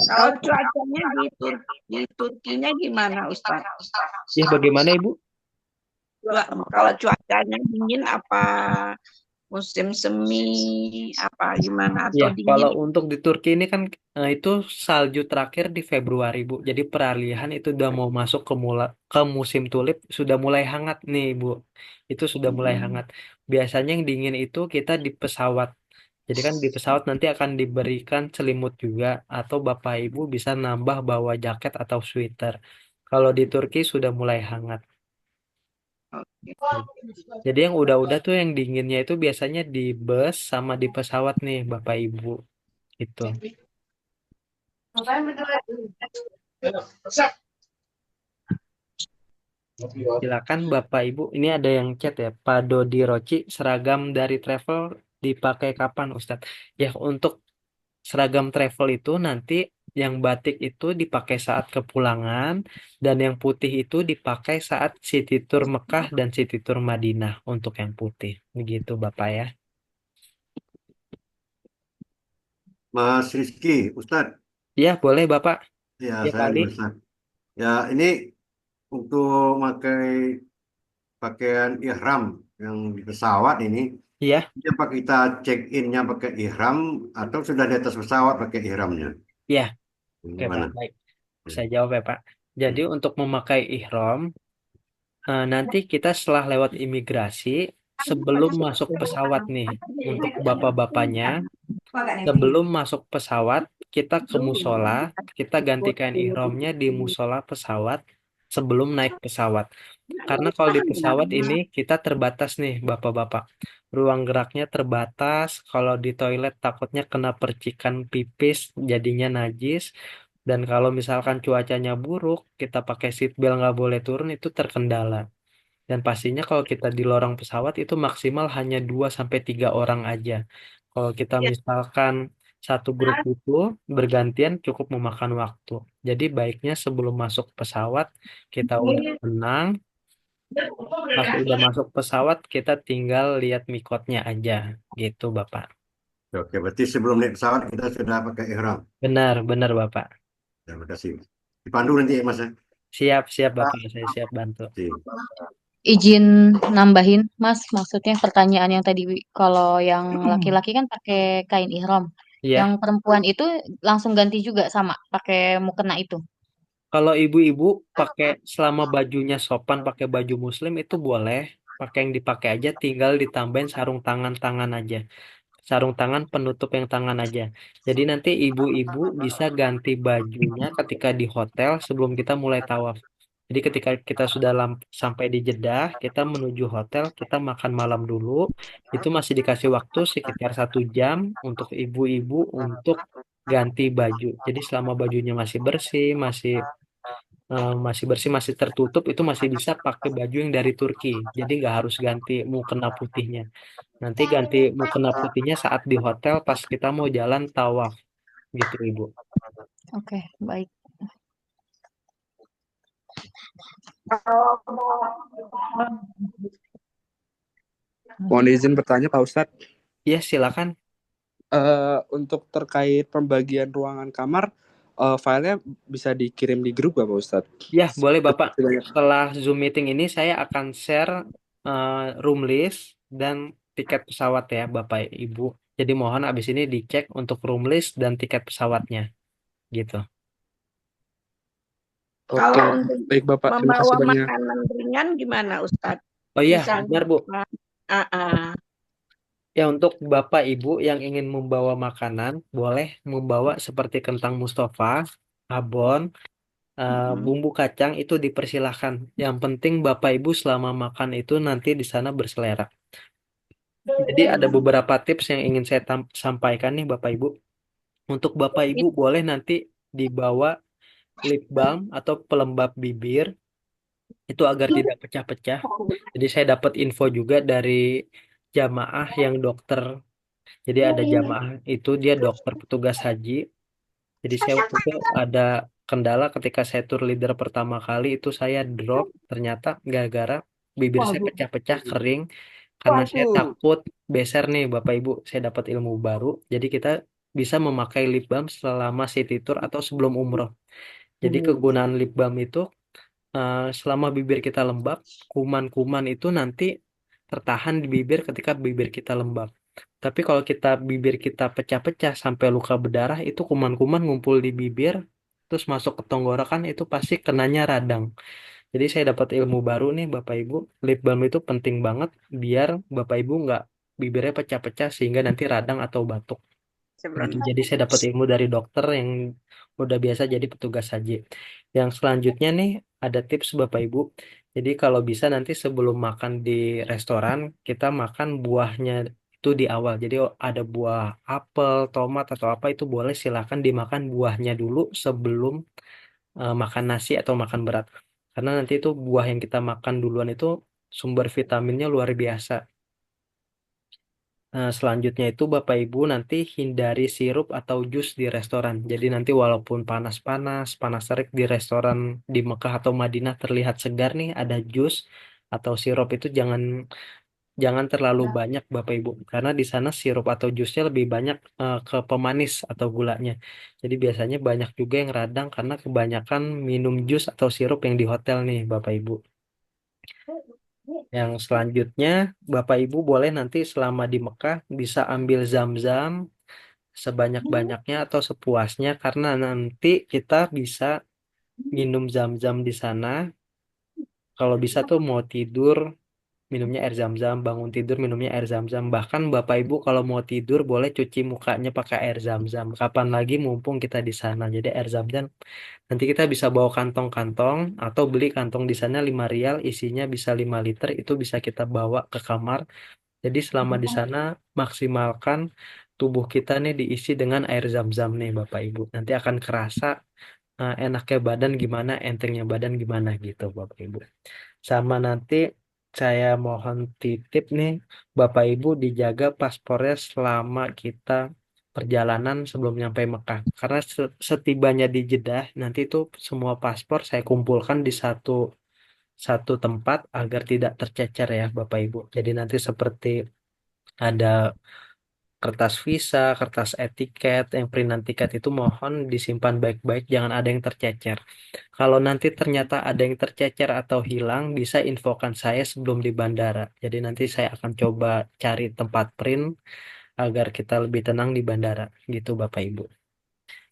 Kalau cuacanya di Turkinya gimana Ustaz? Ya bagaimana Ibu? Kalau cuacanya dingin apa musim semi apa gimana Ya, atau kalau dingin? untuk di Turki ini kan itu salju terakhir di Februari, Bu. Jadi peralihan itu udah mau masuk ke musim tulip, sudah mulai hangat nih, Bu. Itu sudah mulai hangat. Biasanya yang dingin itu kita di pesawat. Jadi kan di pesawat nanti akan diberikan selimut juga atau Bapak Ibu bisa nambah bawa jaket atau sweater. Kalau di Turki sudah mulai hangat. Jadi yang udah-udah tuh yang dinginnya itu biasanya di bus sama di pesawat nih, Bapak Ibu. Itu. Silakan Bapak Ibu. Ini ada yang chat ya. Pak Dodi Roci, seragam dari travel dipakai kapan Ustadz? Ya, untuk seragam travel itu nanti yang batik itu dipakai saat kepulangan dan yang putih itu dipakai saat City Tour Mekah dan City Tour Madinah untuk yang putih. Begitu Bapak ya. Mas Rizky, Ustadz, Ya, boleh Bapak. ya Ya saya kali. Ustadz. Ya ini untuk pakai pakaian ihram yang di pesawat ini, Iya, apa kita check innya pakai ihram atau sudah di atas pesawat pakai ihramnya? iya. Oke Pak, Gimana? baik. Saya jawab ya Pak. Jadi untuk memakai ihram, nanti kita setelah lewat imigrasi, sebelum masuk pesawat nih, untuk bapak-bapaknya, sebelum masuk pesawat, kita ke musola, kita ganti kain ihramnya di musola pesawat sebelum naik pesawat. Karena kalau di pesawat ini kita terbatas nih, bapak-bapak. Ruang geraknya terbatas, kalau di toilet takutnya kena percikan pipis, jadinya najis. Dan kalau misalkan cuacanya buruk, kita pakai seat belt nggak boleh turun, itu terkendala. Dan pastinya kalau kita di lorong pesawat itu maksimal hanya 2 sampai 3 orang aja. Kalau kita misalkan satu grup itu bergantian cukup memakan waktu. Jadi baiknya sebelum masuk pesawat kita udah tenang, pas udah masuk pesawat kita tinggal lihat mikotnya aja gitu Bapak. Oke, berarti sebelum naik pesawat kita sudah pakai ihram. Benar, benar Bapak. Terima kasih. Dipandu nanti ya Mas ya. Siap, siap Bapak, saya siap bantu. Terima Izin nambahin, Mas, maksudnya pertanyaan yang tadi, kalau yang laki-laki kan pakai kain ihram, yang Iya. perempuan itu langsung ganti juga sama pakai mukena itu. Kalau ibu-ibu pakai selama bajunya sopan pakai baju muslim itu boleh, pakai yang dipakai aja tinggal ditambahin sarung tangan-tangan aja. sarung tangan penutup yang tangan aja. Jadi nanti ibu-ibu bisa ganti bajunya ketika di hotel sebelum kita mulai tawaf. Jadi ketika kita sudah sampai di Jeddah, kita menuju hotel, kita makan malam dulu. Itu masih dikasih waktu sekitar 1 jam untuk ibu-ibu untuk ganti baju. Jadi selama bajunya masih bersih, masih bersih, masih tertutup, itu masih bisa pakai baju yang dari Turki. Jadi nggak harus ganti mukena putihnya. Nanti ganti mukena putihnya saat di hotel pas kita mau jalan tawaf, gitu Ibu. Oke, baik. Mohon izin bertanya Pak Ustadz. Iya, silakan. Untuk terkait pembagian ruangan kamar, filenya bisa dikirim di grup gak Pak Ustadz? Ya, boleh Bapak. Terima kasih banyak. Setelah Zoom meeting ini saya akan share room list dan tiket pesawat ya Bapak Ibu. Jadi mohon abis ini dicek untuk room list dan tiket pesawatnya, gitu. Oke, Kalau untuk baik Bapak. Terima kasih membawa banyak. makanan ringan gimana Ustadz? Oh iya, Misalnya benar Bu. Ya, untuk Bapak Ibu yang ingin membawa makanan, boleh membawa seperti kentang Mustafa, abon, bumbu kacang itu dipersilahkan. Yang penting Bapak Ibu selama makan itu nanti di sana berselera. Jadi ada beberapa tips yang ingin saya sampaikan nih Bapak Ibu. Untuk Bapak Ibu boleh nanti dibawa lip balm atau pelembab bibir itu agar tidak pecah-pecah. Jadi saya dapat info juga dari jamaah yang dokter. Jadi ada jamaah itu dia dokter petugas haji. Jadi saya waktu itu ada kendala ketika saya tour leader pertama kali itu saya drop ternyata gara-gara bibir saya pecah-pecah kering karena saya takut beser nih Bapak Ibu. Saya dapat ilmu baru. Jadi kita bisa memakai lip balm selama city tour atau sebelum umroh. Jadi kegunaan lip balm itu selama bibir kita lembab, kuman-kuman itu nanti tertahan di bibir ketika bibir kita lembab. Tapi kalau bibir kita pecah-pecah sampai luka berdarah, itu kuman-kuman ngumpul di bibir, terus masuk ke tenggorokan, itu pasti kenanya radang. Jadi saya dapat ilmu baru nih Bapak Ibu, lip balm itu penting banget biar Bapak Ibu nggak bibirnya pecah-pecah sehingga nanti radang atau batuk. Gitu. Jadi saya dapat ilmu dari dokter yang udah biasa jadi petugas haji. Yang selanjutnya nih ada tips Bapak Ibu. Jadi kalau bisa nanti sebelum makan di restoran kita makan buahnya itu di awal. Jadi ada buah apel, tomat atau apa itu boleh silakan dimakan buahnya dulu sebelum makan nasi atau makan berat. Karena nanti itu buah yang kita makan duluan itu sumber vitaminnya luar biasa. Selanjutnya itu Bapak Ibu nanti hindari sirup atau jus di restoran. Jadi nanti walaupun panas-panas, panas terik di restoran di Mekah atau Madinah terlihat segar nih, ada jus atau sirup itu jangan jangan terlalu banyak Bapak Ibu. Karena di sana sirup atau jusnya lebih banyak ke pemanis atau gulanya. Jadi biasanya banyak juga yang radang karena kebanyakan minum jus atau sirup yang di hotel nih Bapak Ibu. Yang selanjutnya, Bapak Ibu boleh nanti selama di Mekah bisa ambil zam-zam sebanyak-banyaknya atau sepuasnya karena nanti kita bisa minum zam-zam di sana. Kalau bisa tuh mau tidur minumnya air zam-zam, bangun tidur minumnya air zam-zam. Bahkan Bapak Ibu kalau mau tidur boleh cuci mukanya pakai air zam-zam. Kapan lagi mumpung kita di sana. Jadi air zam-zam nanti kita bisa bawa kantong-kantong atau beli kantong di sana 5 rial isinya bisa 5 liter itu bisa kita bawa ke kamar. Jadi selama di sana maksimalkan tubuh kita nih diisi dengan air zam-zam nih Bapak Ibu. Nanti akan kerasa enaknya badan gimana, entengnya badan gimana gitu Bapak Ibu. Sama nanti saya mohon titip nih Bapak Ibu dijaga paspornya selama kita perjalanan sebelum nyampe Mekah. Karena setibanya di Jeddah nanti itu semua paspor saya kumpulkan di satu satu tempat agar tidak tercecer ya Bapak Ibu. Jadi nanti seperti ada kertas visa, kertas etiket, yang printan tiket itu mohon disimpan baik-baik, jangan ada yang tercecer. Kalau nanti ternyata ada yang tercecer atau hilang, bisa infokan saya sebelum di bandara. Jadi nanti saya akan coba cari tempat print agar kita lebih tenang di bandara. Gitu Bapak Ibu.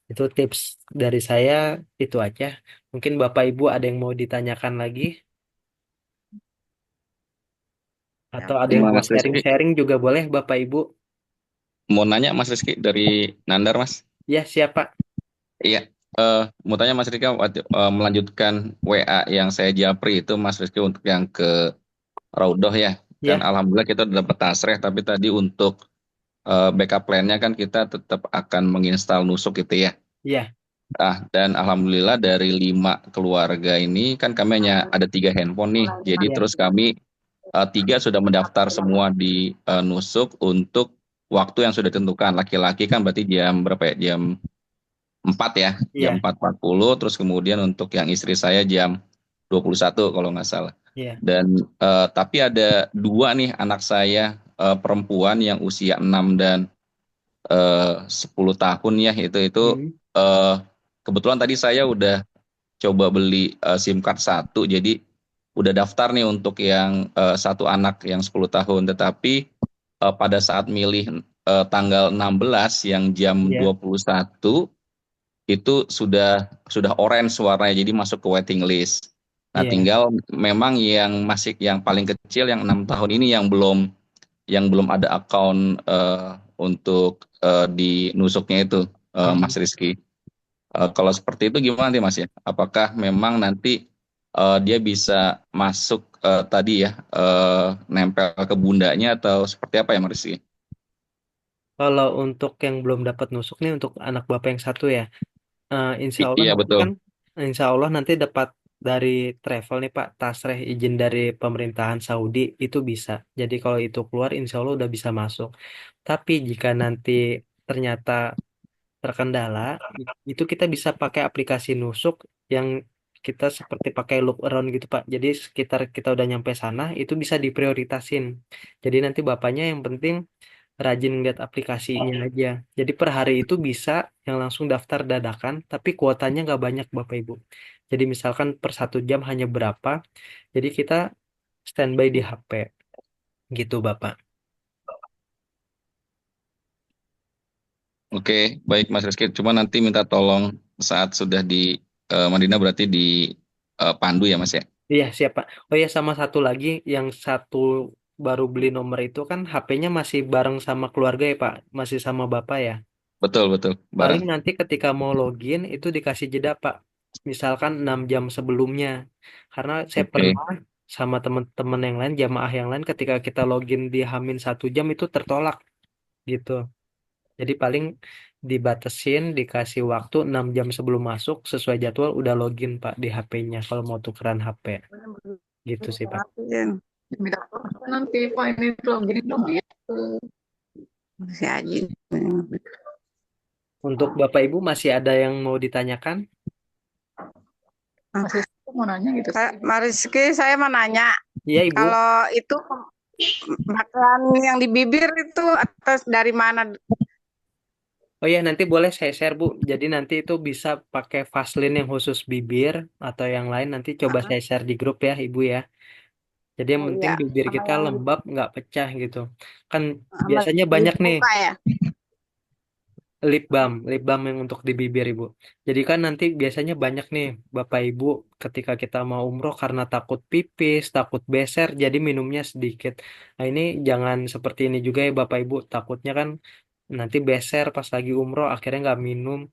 Itu tips dari saya, itu aja. Mungkin Bapak Ibu ada yang mau ditanyakan lagi? Atau ada yang Terima mau kasih. sharing-sharing juga boleh Bapak Ibu. mau nanya Mas Rizky dari Nandar, Mas. Ya, siapa? Iya, mau tanya Mas Rizky, melanjutkan WA yang saya japri itu Mas Rizky untuk yang ke Raudoh ya. Dan Ya, alhamdulillah kita udah dapat tasreh, tapi tadi untuk backup plan-nya kan kita tetap akan menginstal nusuk gitu ya. ya, Dan alhamdulillah dari 5 keluarga ini kan kami hanya ada 3 handphone nih. Jadi ya, terus kami 3 sudah mendaftar semua di nusuk untuk waktu yang sudah ditentukan. Laki-laki kan berarti jam berapa ya? Jam 4 ya, jam ya, 4.40. Terus kemudian untuk yang istri saya jam 21 kalau nggak salah. ya. Dan tapi ada 2 nih anak saya perempuan yang usia 6 dan 10 tahun ya, itu Hmm, eh, kebetulan tadi saya udah coba beli SIM card 1, jadi udah daftar nih untuk yang satu anak yang 10 tahun, tetapi pada saat milih tanggal 16 yang jam ya, 21 itu sudah orange warnanya, jadi masuk ke waiting list. Nah, ya. tinggal memang yang paling kecil yang 6 tahun ini yang belum ada account untuk di nusuknya itu, Mas Hmm. Rizky. Kalau seperti itu gimana nih Mas ya? Apakah memang nanti dia bisa masuk tadi ya, nempel ke bundanya atau seperti apa ya Mas Rizky? Kalau untuk yang belum dapat nusuk nih, untuk anak bapak yang satu ya, insya Allah Iya nanti betul. kan, insya Allah nanti dapat dari travel nih Pak, tasreh izin dari pemerintahan Saudi itu bisa. Jadi kalau itu keluar, insya Allah udah bisa masuk. Tapi jika nanti ternyata terkendala, itu kita bisa pakai aplikasi nusuk yang kita seperti pakai loop around gitu Pak. Jadi sekitar kita udah nyampe sana, itu bisa diprioritasin. Jadi nanti bapaknya yang penting rajin lihat aplikasinya aja. Jadi per hari itu bisa yang langsung daftar dadakan, tapi kuotanya nggak banyak Bapak Ibu. Jadi misalkan per 1 jam hanya berapa, jadi kita standby di HP gitu Bapak. Oke, baik Mas Rizky. Cuma nanti minta tolong saat sudah di Madinah berarti di Pandu ya Mas ya? Iya siapa? Oh ya, sama satu lagi, yang satu baru beli nomor itu kan HP-nya masih bareng sama keluarga ya Pak, masih sama Bapak ya. Betul, betul. Paling Bareng. nanti ketika mau login itu dikasih jeda Pak. Misalkan 6 jam sebelumnya. Karena saya Oke. pernah sama teman-teman yang lain, jamaah yang lain, ketika kita login di Hamin 1 jam itu tertolak gitu. Jadi paling dibatasin, dikasih waktu 6 jam sebelum masuk, sesuai jadwal udah login Pak di HP-nya kalau mau tukeran HP. Gitu sih Pak. Minta tolong nanti Pak ini login dong gitu. Si Aji. Untuk Bapak Ibu masih ada yang mau ditanyakan? Mas Rizky mau nanya gitu. Mas Rizky, saya mau nanya. Iya Ibu. Kalau itu bakalan yang di bibir itu atas dari mana? Oh ya, nanti boleh saya share Bu. Jadi nanti itu bisa pakai Vaseline yang khusus bibir atau yang lain, nanti coba saya share di grup ya Ibu ya. Jadi yang Oh penting iya, bibir sama kita yang lembab, nggak pecah gitu. Kan sama biasanya di banyak nih muka ya. lip balm yang untuk di bibir Ibu. Jadi kan nanti biasanya banyak nih Bapak Ibu ketika kita mau umroh karena takut pipis, takut beser, jadi minumnya sedikit. Nah ini jangan seperti ini juga ya Bapak Ibu. Takutnya kan nanti beser pas lagi umroh akhirnya nggak minum.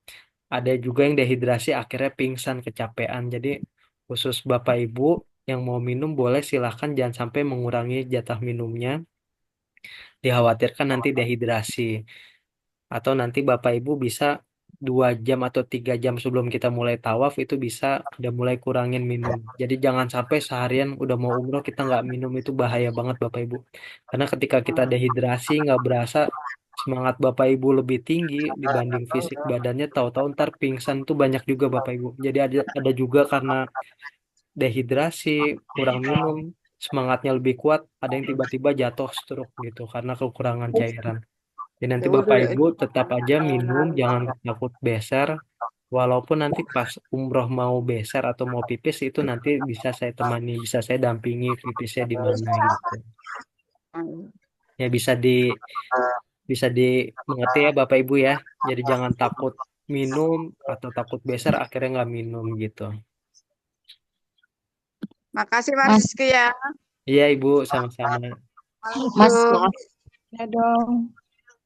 Ada juga yang dehidrasi akhirnya pingsan kecapean. Jadi khusus Bapak Ibu yang mau minum boleh silahkan, jangan sampai mengurangi jatah minumnya. Dikhawatirkan nanti dehidrasi. Atau nanti Bapak Ibu bisa 2 jam atau 3 jam sebelum kita mulai tawaf itu bisa udah mulai kurangin minum. Jadi jangan sampai seharian udah mau umroh kita nggak minum, itu bahaya banget Bapak Ibu. Karena ketika kita dehidrasi nggak berasa semangat Bapak Ibu lebih tinggi dibanding fisik badannya, tahu-tahu ntar pingsan tuh banyak juga Bapak Ibu. Jadi ada juga karena dehidrasi, kurang minum, semangatnya lebih kuat, ada yang tiba-tiba jatuh stroke gitu karena kekurangan cairan. Jadi nanti Ya Bapak udah, Ibu tetap aja minum, jangan takut beser. Walaupun nanti pas umroh mau beser atau mau pipis itu nanti bisa saya temani, bisa saya dampingi pipisnya di mana gitu. Ya bisa dimengerti ya Bapak Ibu ya. Jadi jangan takut minum atau takut beser akhirnya nggak minum gitu. Makasih Mas Mas, Rizky ya. Iya Ibu, sama-sama. Mas, Tuh. maaf. Ya dong.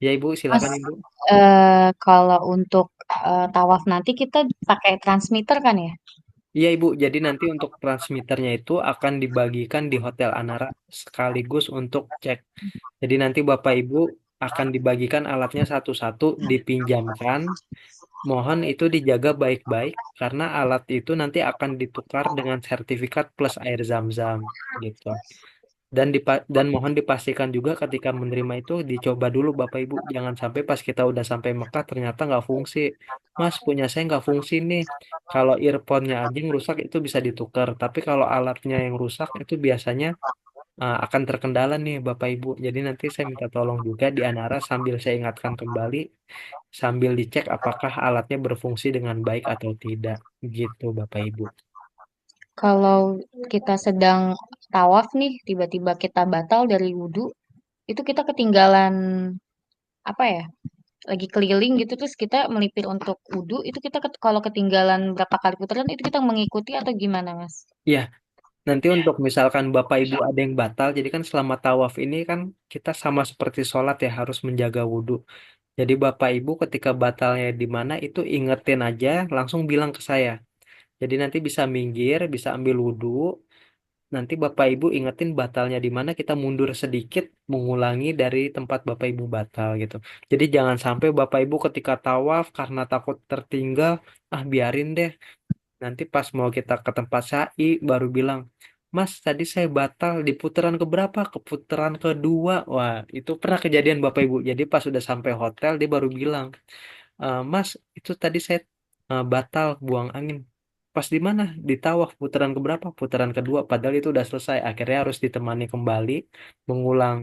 Ya Ibu, Mas, silakan Ibu. kalau untuk tawaf nanti kita pakai transmitter kan ya? Iya Ibu, jadi nanti untuk transmitternya itu akan dibagikan di Hotel Anara sekaligus untuk cek. Jadi nanti Bapak Ibu akan dibagikan alatnya satu-satu, dipinjamkan. Mohon itu dijaga baik-baik karena alat itu nanti akan ditukar dengan sertifikat plus air zam-zam gitu. Dan mohon dipastikan juga ketika menerima itu dicoba dulu Bapak Ibu. Jangan sampai pas kita udah sampai Mekah ternyata nggak fungsi. Mas, punya saya nggak fungsi nih. Kalau earphone-nya aja yang rusak itu bisa ditukar. Tapi kalau alatnya yang rusak itu biasanya akan terkendala nih Bapak Ibu. Jadi nanti saya minta tolong juga di Anara sambil saya ingatkan kembali, sambil dicek apakah alatnya berfungsi dengan baik atau tidak. Gitu Bapak Ibu. Kalau kita sedang tawaf nih, tiba-tiba kita batal dari wudhu, itu kita ketinggalan apa ya? Lagi keliling gitu terus kita melipir untuk wudhu, itu kita kalau ketinggalan berapa kali putaran itu kita mengikuti atau gimana, Mas? Ya, nanti untuk misalkan Bapak Ibu ada yang batal, jadi kan selama tawaf ini kan kita sama seperti sholat ya harus menjaga wudhu. Jadi Bapak Ibu ketika batalnya di mana itu ingetin aja, langsung bilang ke saya. Jadi nanti bisa minggir, bisa ambil wudhu. Nanti Bapak Ibu ingetin batalnya di mana kita mundur sedikit, mengulangi dari tempat Bapak Ibu batal gitu. Jadi jangan sampai Bapak Ibu ketika tawaf karena takut tertinggal, biarin deh. Nanti pas mau kita ke tempat sa'i baru bilang, Mas, tadi saya batal di putaran keberapa? Ke putaran kedua. Wah, itu pernah kejadian Bapak Ibu. Jadi pas sudah sampai hotel dia baru bilang, Mas, itu tadi saya batal buang angin. Pas di mana? Di Tawaf putaran keberapa? Putaran kedua. Padahal itu udah selesai. Akhirnya harus ditemani kembali mengulang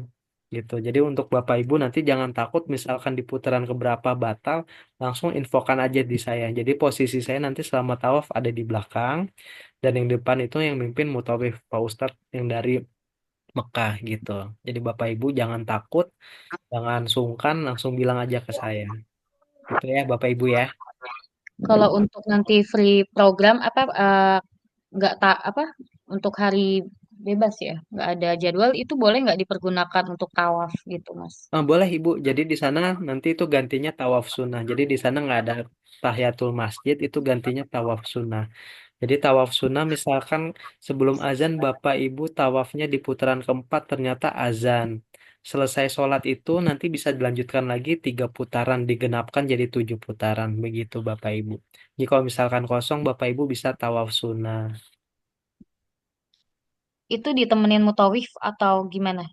gitu. Jadi untuk Bapak Ibu nanti jangan takut misalkan di putaran keberapa batal, langsung infokan aja di saya. Jadi posisi saya nanti selama tawaf ada di belakang dan yang depan itu yang mimpin mutawif Pak Ustadz yang dari Mekah gitu. Jadi Bapak Ibu jangan takut, jangan sungkan, langsung bilang aja ke saya. Gitu ya Bapak Ibu ya. Kalau untuk nanti free program apa nggak tak apa untuk hari bebas ya, nggak ada jadwal itu boleh nggak dipergunakan untuk tawaf gitu, Mas? Boleh Ibu. Jadi di sana nanti itu gantinya tawaf sunnah. Jadi di sana nggak ada tahiyatul masjid, itu gantinya tawaf sunnah. Jadi tawaf sunnah misalkan sebelum azan Bapak Ibu tawafnya di putaran keempat ternyata azan. Selesai sholat itu nanti bisa dilanjutkan lagi 3 putaran digenapkan jadi 7 putaran. Begitu Bapak Ibu. Jadi kalau misalkan kosong Bapak Ibu bisa tawaf sunnah. Itu ditemenin mutawif atau gimana?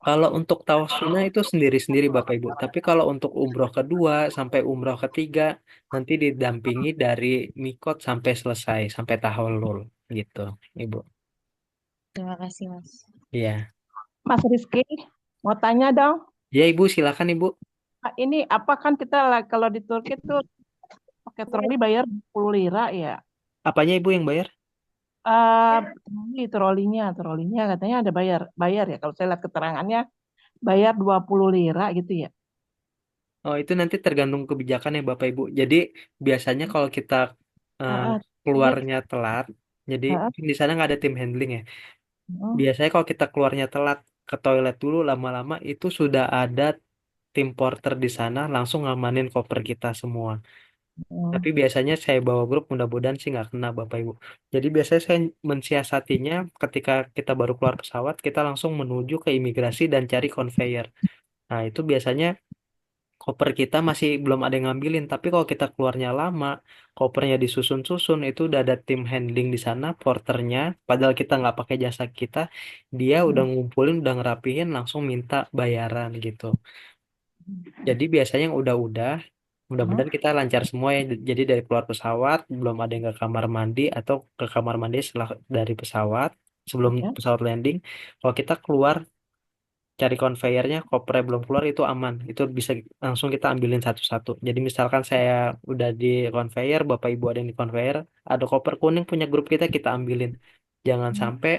Kalau untuk tawaf sunnah itu sendiri-sendiri Bapak Ibu. Tapi kalau untuk umroh kedua sampai umroh ketiga nanti didampingi dari mikot sampai selesai, sampai tahallul gitu, Ibu. Terima kasih, Mas. Iya. Mas Rizky, mau tanya dong. Ya Ibu, silakan Ibu. Ini apa kan kita kalau di Turki tuh pakai troli bayar 10 lira ya? Apanya Ibu yang bayar? Trolinya katanya ada bayar ya. Kalau saya lihat keterangannya bayar 20 lira gitu ya. Oh, itu nanti tergantung kebijakan ya Bapak Ibu. Jadi biasanya kalau kita eh, Ah, ini keluarnya telat, jadi ah, di sana nggak ada tim handling ya. hmm, Biasanya kalau kita keluarnya telat ke toilet dulu lama-lama itu sudah ada tim porter di sana langsung ngamanin koper kita semua. hmm, Tapi biasanya saya bawa grup mudah-mudahan sih nggak kena Bapak Ibu. Jadi biasanya saya mensiasatinya ketika kita baru keluar pesawat, kita langsung menuju ke imigrasi dan cari conveyor. Nah, itu biasanya koper kita masih belum ada yang ngambilin. Tapi kalau kita keluarnya lama, kopernya disusun-susun, itu udah ada tim handling di sana, porternya. Padahal kita nggak pakai jasa kita, dia udah hmm, ngumpulin, udah ngerapihin, langsung minta bayaran gitu. Jadi biasanya yang udah-udah, hmm, mudah-mudahan kita lancar semua ya. Jadi dari keluar pesawat, belum ada yang ke kamar mandi atau ke kamar mandi setelah dari pesawat, sebelum ya. pesawat landing. Kalau kita keluar cari conveyernya, kopernya belum keluar itu aman. Itu bisa langsung kita ambilin satu-satu. Jadi misalkan saya udah di conveyor, Bapak Ibu ada yang di conveyor, ada koper kuning punya grup kita ambilin. Jangan Hmm, sampai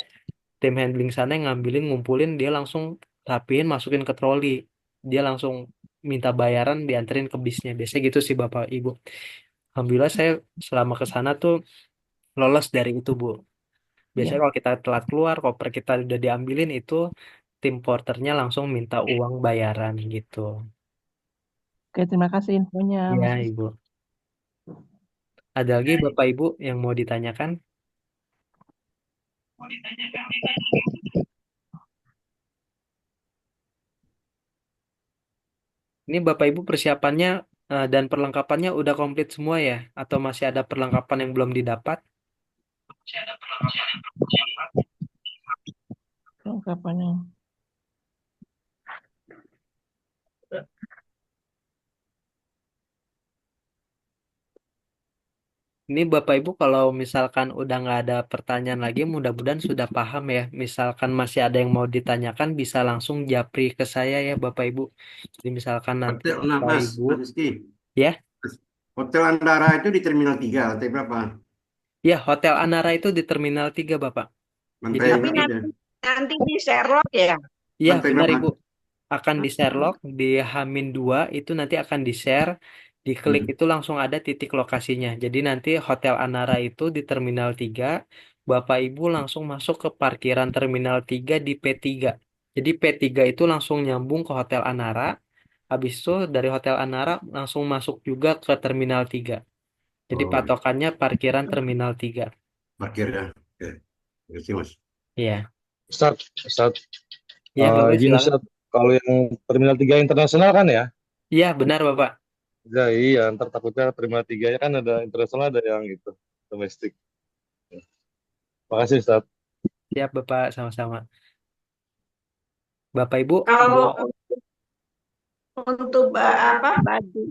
tim handling sana yang ngambilin, ngumpulin, dia langsung rapiin, masukin ke troli. Dia langsung minta bayaran, dianterin ke bisnya. Biasanya gitu sih Bapak Ibu. Alhamdulillah saya selama ke sana tuh lolos dari itu Bu. Biasanya ya. kalau kita telat keluar, koper kita udah diambilin itu tim porternya langsung minta uang bayaran gitu. Oke, terima kasih infonya, Iya, Mas. Ibu. Ada lagi Bapak Ibu yang mau ditanyakan? Ini Bapak Ibu persiapannya dan perlengkapannya udah komplit semua ya? Atau masih ada perlengkapan yang belum didapat? Kelengkapannya. Ini Bapak Ibu kalau misalkan udah nggak ada pertanyaan lagi, mudah-mudahan sudah paham ya. Misalkan masih ada yang mau ditanyakan, bisa langsung japri ke saya ya Bapak Ibu. Jadi misalkan nanti Hotel, nah Bapak Mas, Ibu, Mas Rizky. ya, Hotel Andara itu di Terminal 3, lantai berapa? ya Hotel Anara itu di Terminal 3 Bapak. Jadi, Lantai Tapi berapa itu? nanti di Sherlock ya. ya Lantai benar berapa? Ibu, akan di Sherlock, di Hamin 2 itu nanti akan di-share, diklik Hmm. itu langsung ada titik lokasinya. Jadi nanti Hotel Anara itu di Terminal 3, Bapak Ibu langsung masuk ke parkiran Terminal 3 di P3. Jadi P3 itu langsung nyambung ke Hotel Anara, habis itu dari Hotel Anara langsung masuk juga ke Terminal 3. Jadi Oh, patokannya parkiran Terminal 3. parkir ya. Oke, terima kasih Mas. Iya, Ustaz, iya Bapak gini silakan. Ustaz, kalau yang Terminal 3 internasional kan ya? Iya benar Bapak. Ya, iya, ntar takutnya Terminal 3-nya kan ada internasional, ada yang itu, domestik. Makasih Ustaz. Siap Bapak, sama-sama. Bapak Ibu ada. Kalau untuk baju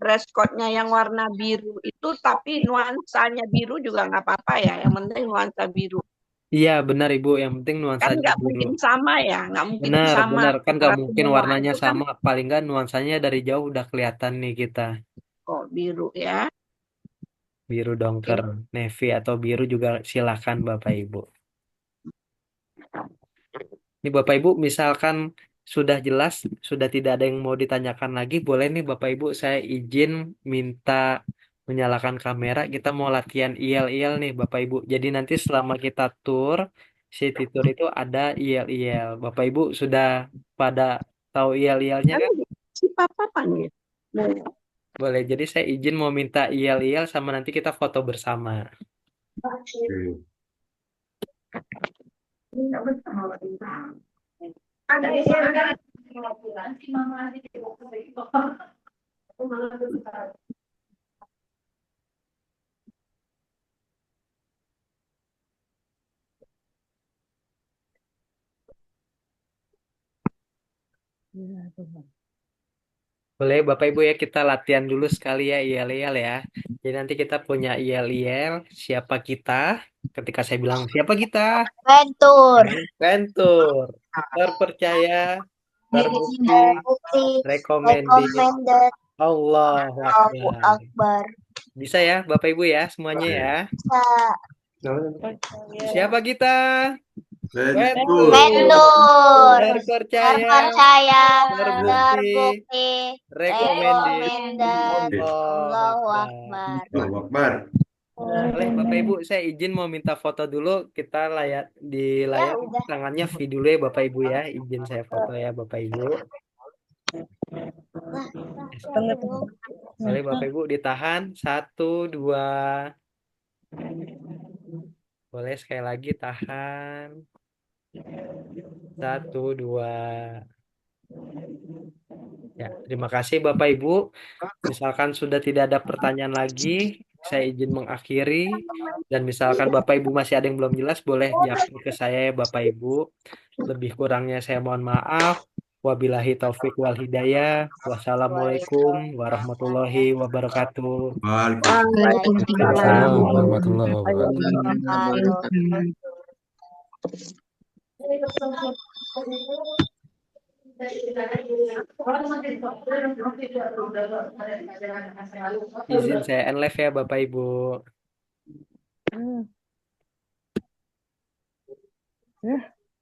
dress code-nya yang warna biru itu, tapi nuansanya biru juga nggak apa-apa ya. Yang penting nuansa biru. Iya benar Ibu, yang penting Kan nuansanya nggak biru. mungkin sama ya, nggak mungkin Benar, sama benar. Kan nggak antara mungkin semua. warnanya Itu kan sama, paling nggak nuansanya dari jauh udah kelihatan nih kita. kok biru ya. Biru dongker, navy atau biru juga silakan Bapak Ibu. Ini Bapak Ibu misalkan sudah jelas, sudah tidak ada yang mau ditanyakan lagi, boleh nih Bapak Ibu saya izin minta menyalakan kamera, kita mau latihan IEL-IEL nih Bapak Ibu. Jadi nanti selama kita tour, city tour itu ada IEL-IEL. Bapak Ibu sudah pada tahu IEL-IEL-nya Kan kan? si papa panggil. Boleh, jadi saya izin mau minta IEL-IEL sama nanti kita foto bersama. Oke. Boleh Bapak Ibu ya kita latihan dulu sekali ya IEL-IEL ya. Jadi nanti kita punya IEL-IEL, siapa kita? Ketika saya bilang siapa kita? Ventur. Ventur, terpercaya, terbukti, Bukti recommended. recommended. Allahu Allahu Akbar. Akbar. Bisa ya Bapak Ibu ya semuanya ya. Bisa. Siapa kita? Ventur. Ventur. Terpercaya, Terpercaya. terbukti, Terbukti. recommended. Recommended. Allahu Allahu Akbar. Akbar. Allahu Akbar. Boleh Bapak Ibu, saya izin mau minta foto dulu. Kita di layar udah. tangannya V dulu ya Bapak Ibu ya. Izin saya foto ya Bapak Ibu. Boleh Bapak Ibu ditahan. 1, 2. Boleh sekali lagi tahan. 1, 2. Ya, terima kasih Bapak Ibu. Misalkan sudah tidak ada pertanyaan lagi, saya izin mengakhiri. Dan misalkan Bapak Ibu masih ada yang belum jelas, boleh japri ke saya ya Bapak Ibu. Lebih kurangnya saya mohon maaf. Wabillahi taufik wal hidayah. Wassalamualaikum warahmatullahi wabarakatuh. Waalaikumsalam warahmatullahi Izin saya end live ya Bapak Ibu. Ya.